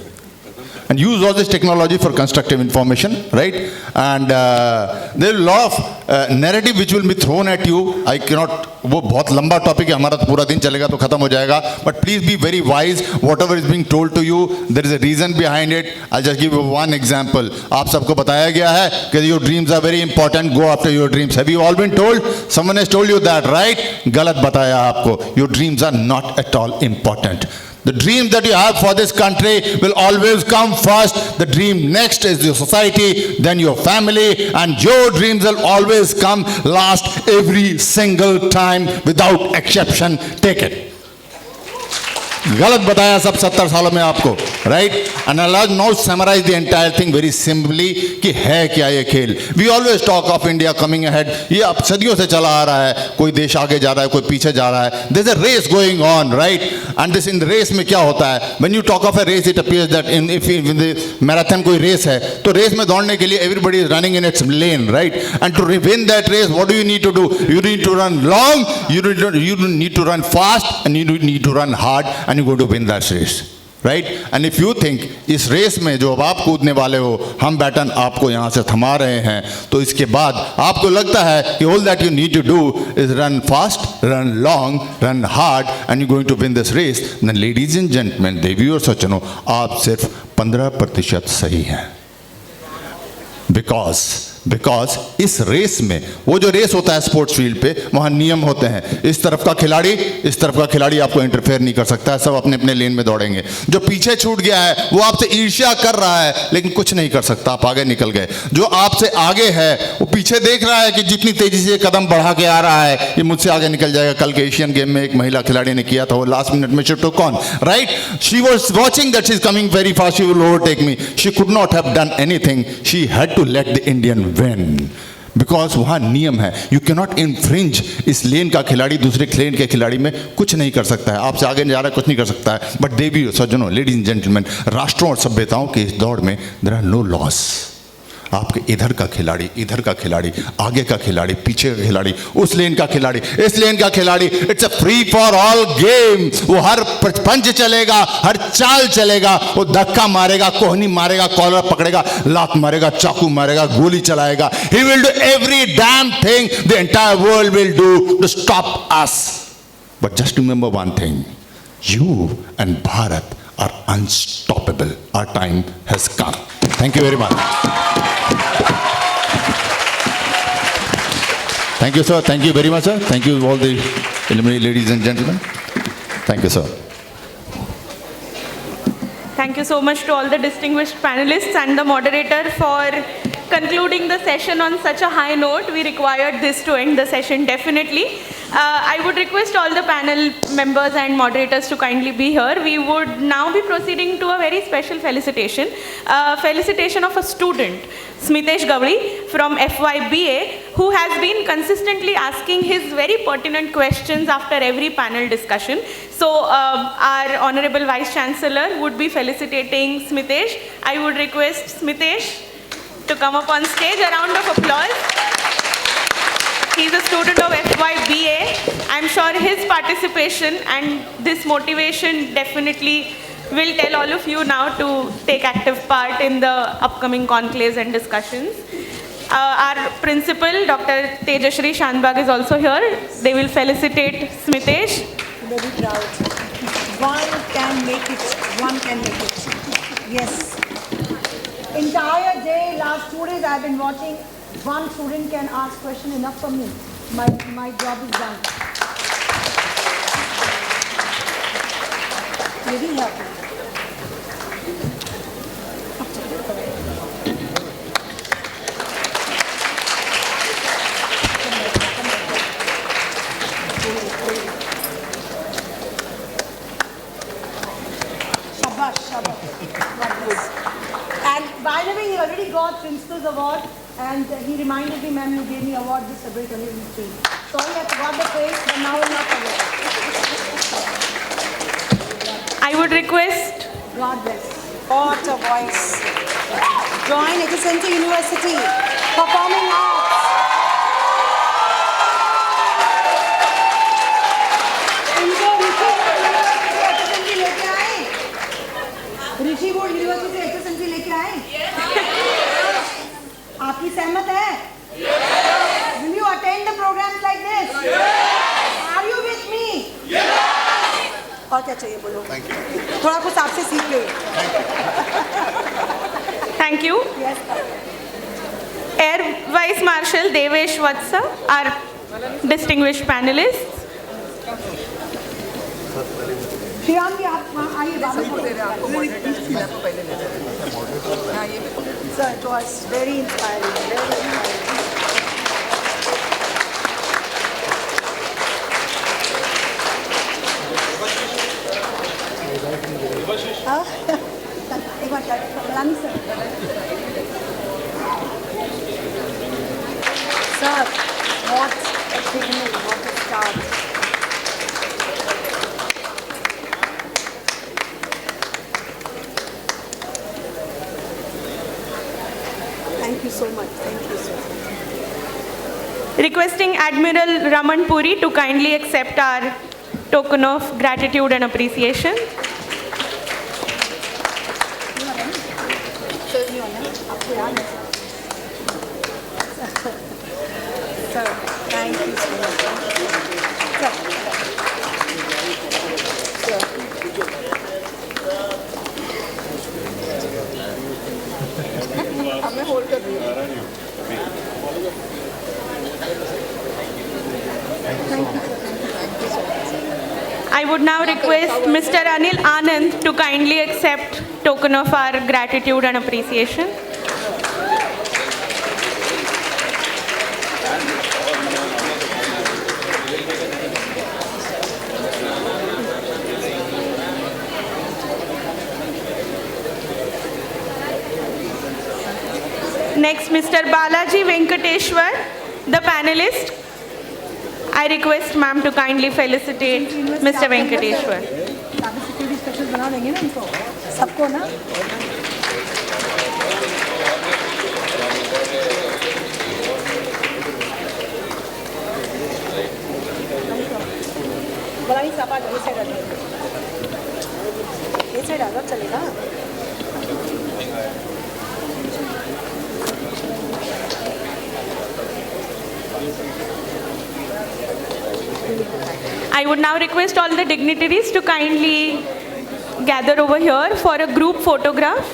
[SPEAKER 9] and use all this technology for constructive information, right? And there is a lot of narrative which will be thrown at you. I cannot, वो बहुत लंबा topic है, हमारा तो पूरा दिन चलेगा तो खत्म हो जाएगा. But please be very wise. Whatever is being told to you, there is a reason behind it. I'll just give you one example. आप सबको बताया गया है कि your dreams are very important. Go after your dreams. Have you all been told? Someone has told you that, right? गलत बताया आपको. Your dreams are not at all important. The dream that you have for this country will always come first. The dream next is your society, then your family, and your dreams will always come last every single time without exception. Take it. गलत बताया सब 70 सालों में आपको, right? And I now summarize the entire thing very simply कि है क्या ये खेल. We always talk of India coming ahead. ये अब सदियों से चला आ रहा है. कोई देश आगे जा रहा है, कोई पीछे जा रहा है. There is a race going on, right? And this in race में क्या होता है? When you talk of a race it appears that in if in the marathon कोई रेस है तो रेस में दौड़ने के लिए everybody is running in its lane, right? And to win that race what do you need to do? You need to run long, you need to run fast, and you need to run hard, and you're going to win that race, right? And if you think इस race में जो अब आप कूदने वाले हो, हम baton आपको यहाँ से थमा रहे हैं, तो इसके बाद आपको लगता है कि all that you need to do is run fast, run long, run hard, and you're going to win this race. Then ladies and gentlemen, देवी और सज्जनों, आप सिर्फ 15% सही हैं. बिकॉज इस रेस में, वो जो रेस होता है स्पोर्ट्स फील्ड पे, वहाँ नियम होते हैं. इस तरफ का खिलाड़ी आपको इंटरफेयर नहीं कर सकता है. सब अपने अपने लेन में दौड़ेंगे. जो पीछे छूट गया है वो आपसे ईर्ष्या कर रहा है लेकिन कुछ नहीं कर सकता, आप आगे निकल गए. जो आपसे आगे है वो पीछे देख रहा है कि जितनी तेजी से कदम बढ़ा के आ रहा है ये मुझसे आगे निकल जाएगा. कल के एशियन गेम में एक महिला खिलाड़ी ने किया था, वो लास्ट मिनट में she took on, right? She was watching that she is coming very fast, she will overtake me. She could not have done anything. She had to let the Indian win, because वहाँ नियम है. You can not infringe. इस lane का खिलाड़ी दूसरे लेन के खिलाड़ी में कुछ नहीं कर सकता है. आपसे आगे जा रहा है, कुछ नहीं कर सकता है. बट देवी सज्जनों, लेडीज एंड जेंटलमैन, राष्ट्रों और सभ्यताओं के इस दौड़ में देयर आर नो लॉस. आपके इधर का खिलाड़ी, आगे का खिलाड़ी, पीछे का खिलाड़ी, उस लेन का खिलाड़ी, इस लेन का खिलाड़ी, it's a free for all game. वो हर पंच चलेगा, हर चाल चलेगा, वो धक्का मारेगा, कोहनी मारेगा, कॉलर पकड़ेगा, लात मारेगा, चाकू मारेगा, गोली चलाएगा. He will do every damn thing the entire world will do to stop us. But just remember one thing, you and Bharat are unstoppable. Our time has come. Thank you very much. Thank you, sir. Thank you very much, sir. Thank you, all the ladies and gentlemen. Thank you, sir.
[SPEAKER 1] Thank you so much to all the distinguished panelists and the moderator for concluding the session on such a high note. We required this to end the session definitely. I would request all the panel members and moderators to kindly be here. We would now be proceeding to a very special felicitation. Felicitation of a student, Smitesh Gavri from FYBA, who has been consistently asking his very pertinent questions after every panel discussion. So our Honorable Vice Chancellor would be felicitating Smitesh. I would request Smitesh to come up on stage. A round of applause. He's a student of FYBA. I'm sure his participation and this motivation definitely will tell all of you now to take active part in the upcoming conclaves and discussions. Our principal, Dr. Tejashri Shanbag, is also here. They will felicitate Smitesh.
[SPEAKER 10] Very proud. One can make it. One can make it. Yes. Entire day, last 2 days I've been watching. One student can ask question, enough for me. My job is done. Very happy. Shabash, shabash. And by the way, he already got Principal's Award. And he reminded me, ma'am, you gave me award this February 2023. Sorry, I forgot the phrase, but now I'll not forget.
[SPEAKER 1] I would request.
[SPEAKER 10] God bless. What a voice. Join HSNT University. Performing arts. इनको HSNT लेके आए. ऋषि board university चाहिए बोलो? थोड़ा कुछ आपसे सीख गए.
[SPEAKER 1] Thank you.
[SPEAKER 10] Yes.
[SPEAKER 1] Air Vice Marshal Devesh Vatsa, our distinguished panelists.
[SPEAKER 10] Shriram ji आप आइए बाबू. Sir, it was very inspiring. Very inspiring. एक बार Balani sir. Sir, what a beginning, what a start. Thank you so much. Thank you so much.
[SPEAKER 1] Requesting Admiral Raman Puri to kindly accept our token of gratitude and appreciation.
[SPEAKER 10] आपको याद है sir. Thank you so much. हमें hold कर रही हूँ.
[SPEAKER 1] I would now request Mr. Anil Anand to kindly accept token of our gratitude and appreciation. Next, Mr. Balaji Venkateshwar, the panelist. I request ma'am to kindly felicitate Mr. Venkateshwar.
[SPEAKER 10] Cyber security special बना देंगे ना इनको सबको ना. बलानी साहब आज ये side आ जाओ. ये साइड आ जाओ चलेगा.
[SPEAKER 1] I would now request all the dignitaries to kindly gather over here for a group photograph.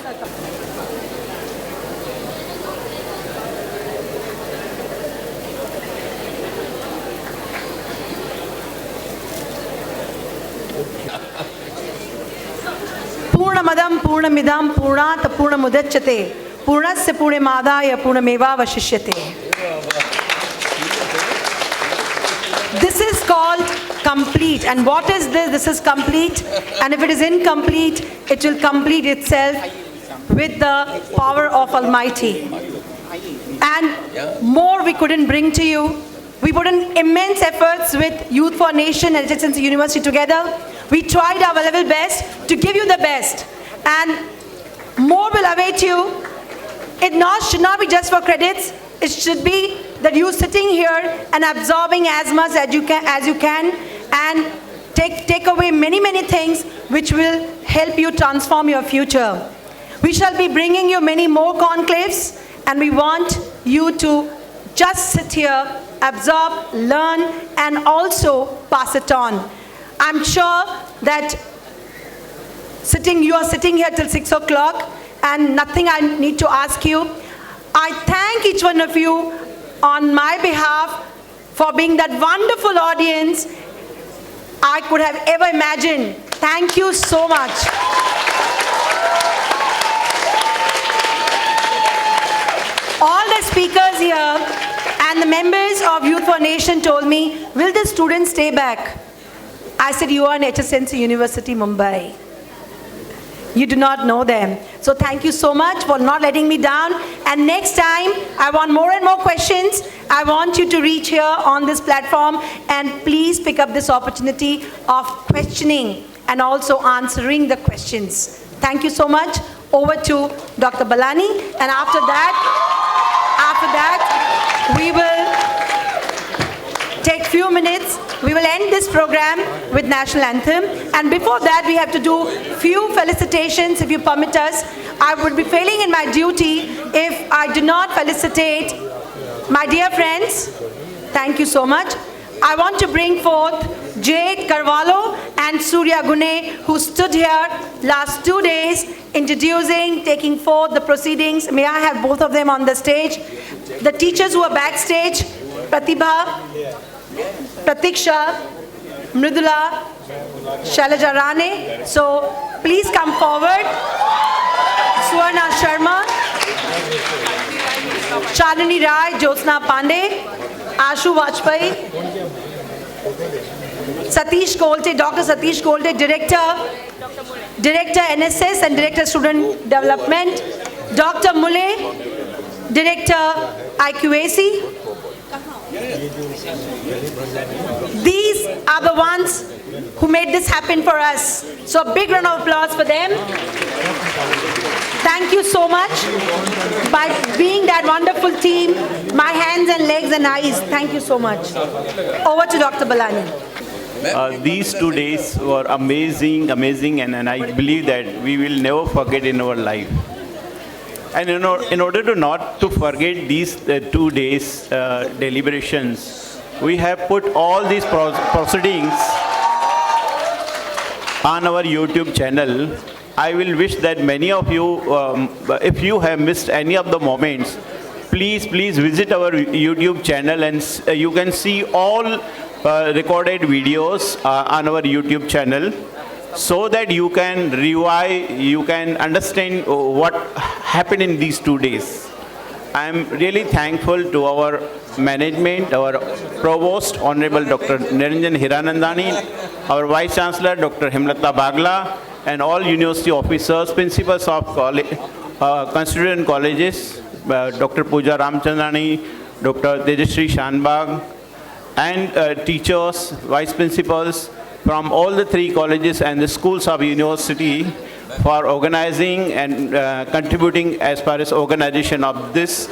[SPEAKER 10] पूर्णमदं पूर्णमिदं पूर्णात् पूर्णमुदच्यते पूर्णस्य पूर्णमादाय पूर्णमेवावशिष्यते. This is called complete. And what is this? This is complete. And if it is incomplete, it will complete itself with the power of Almighty. And more we couldn't bring to you. We put in immense efforts with Youth for Nation and HSNC University together. We tried our level best to give you the best. And more will await you. It should not be just for credits. It should be that you sitting here and absorbing as much as you can and take away many things which will help you transform your future. We shall be bringing you many more conclaves, and we want you to just sit here, absorb, learn, and also pass it on. I'm sure that you are sitting here till 6 o'clock, and nothing I need to ask you. I thank each one of you on my behalf for being that wonderful audience I could have ever imagined. Thank you so much. All the speakers here and the members of Youth for Nation told me, will the students stay back? I said, you are in HSNC University, Mumbai. You do not know them. So thank you so much for not letting me down. And next time, I want more and more questions. I want you to reach here on this platform and please pick up this opportunity of questioning and also answering the questions. Thank you so much. Over to Dr. Balani. And after that, we will take few minutes. We will end this program with national anthem. And before that, we have to do few felicitations, if you permit us. I would be failing in my duty if I do not felicitate my dear friends. Thank you so much. I want to bring forth Jay Carvalho and Surya Gune, who stood here last 2 days introducing, taking forth the proceedings. May I have both of them on the stage? The teachers who are backstage, Pratibha, Pratiksha, Mridula, Shailaja Rane. So please come forward. Swarna Sharma, Chalini Rai, Jyotsna Pandey, Ashu Vajpayee, Satish Kolte, Dr. Satish Kolte, Director NSS and Director Student Development, Dr. Mule, Director IQAC. These are the ones who made this happen for us. So a big round of applause for them. Thank you so much by being that wonderful team, my hands and legs and eyes. Thank you so much. Over to Dr. Balani.
[SPEAKER 11] These 2 days were amazing, and I believe that we will never forget in our life. And in order to not to forget these 2 days deliberations, we have put all these proceedings on our YouTube channel. I will wish that many of you, if you have missed any of the moments, please visit our YouTube channel, and you can see all recorded videos on our YouTube channel, so that you can you can understand what happened in these 2 days. I am really thankful to our management, our Provost, Honorable Dr. Niranjan Hiranandani, our Vice Chancellor, Dr. Hemlata Bagla, and all university officers, principals of constituent colleges, Dr. Pooja Ramchandrani, Dr. Tejashree Shanbag, and teachers, vice principals from all the 3 colleges and the schools of university for organizing and contributing as far as organization of this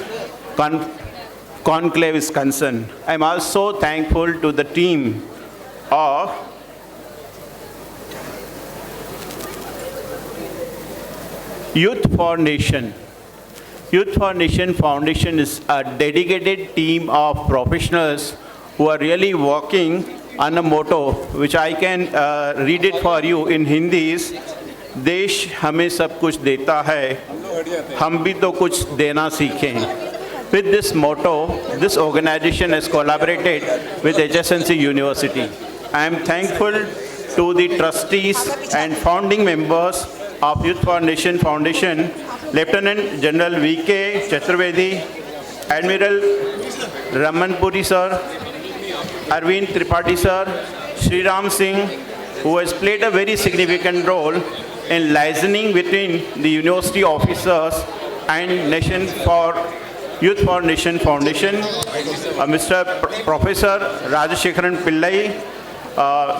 [SPEAKER 11] conclave is concerned. I'm also thankful to the team of Youth for Nation. Youth for Nation Foundation is a dedicated team of professionals who are really working on a motto, which I can read it for you in Hindi is, देश हमें सब कुछ देता है, हम भी तो कुछ देना सीखें. With this motto, this organization has collaborated with HSNC University. I am thankful to the trustees and founding members of Youth for Nation Foundation, Lieutenant General V.K. Chaturvedi, Admiral Ramanpuri sir, Arvind Tripathi sir, Sri Ram Singh, who has played a very significant role in liaising between the university officers and Youth for Nation Foundation, Mr. Professor Rajashekharan Pillai,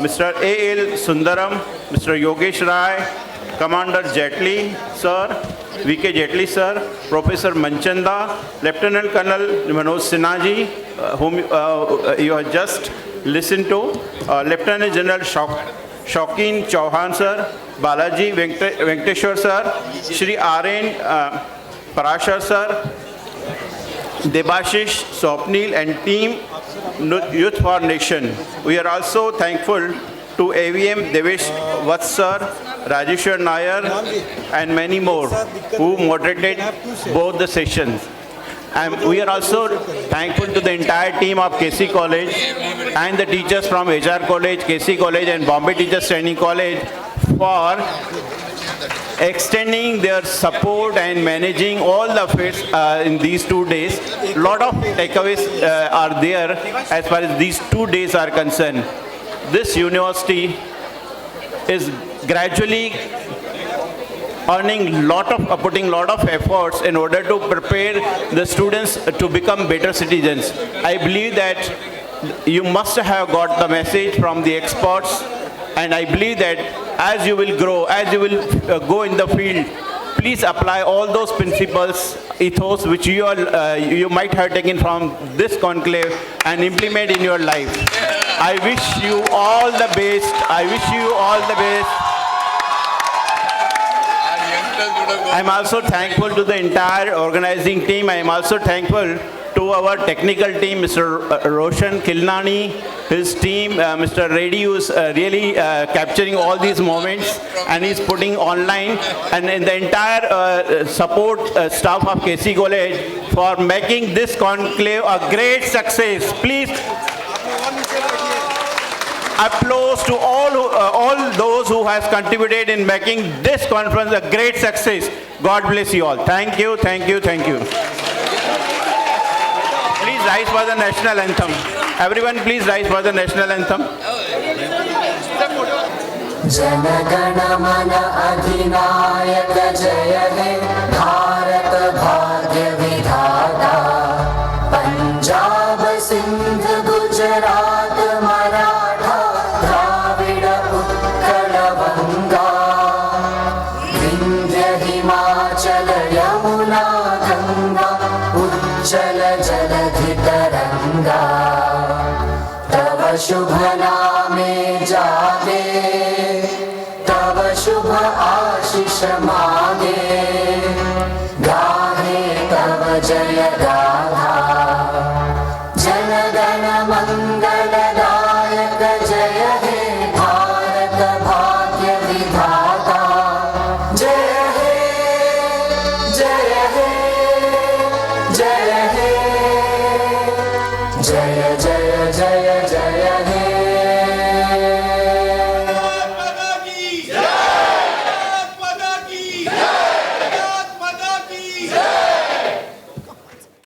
[SPEAKER 11] Mr. A.L. Sundaram, Mr. Yogesh Rai, Commander Jetli sir, V.K. Jetli sir, Professor Manchanda, Lieutenant Colonel Manoj Sinha ji, whom you have just listened to, Lieutenant General Shaukin Chauhan sir, Balaji Venkateshwar sir, Shri R.N. Parashar sir, Debashish Swapnil and team Youth for Nation. We are also thankful to AVM Devesh Vats sir, Rajeshwar Nair, and many more who moderated both the sessions. And we are also thankful to the entire team of KC College and the teachers from HR College, KC College and Bombay Teachers Training College for extending their support and managing all the affairs in these 2 days. A lot of takeaways are there as far as these 2 days are concerned. This university is gradually putting lot of efforts in order to prepare the students to become better citizens. I believe that you must have got the message from the experts, and I believe that as you will grow, as you will go in the field, please apply all those principles, ethos which you might have taken from this conclave and implement in your life. I wish you all the best. I wish you all the best. I'm also thankful to the entire organizing team. I am also thankful to our technical team, Mr. Roshan Kilnani, his team, Mr. Reddy, who's really capturing all these moments and he's putting online, and in the entire support staff of KC College for making this conclave a great success. Please applause to all those who has contributed in making this conference a great success. God bless you all. Thank you, thank you, thank you. Please rise for the national anthem. Everyone please rise for the national anthem.
[SPEAKER 12] जनगण मन अधिनायक जय हे भारत भाग्य विधाता पंजाब सिंध गुजरात मराठा द्राविड उत्कल बंगा विंध्य हिमाचल यमुना गंगा उज्जल जलधि तरंगा तव शुभ नामे जागे तव शुभ आशीष मांगे गाहे तव जय गाथा जनगण मंगलदायक जय हे भारत भाग्य विधाता जय हे जय हे जय हे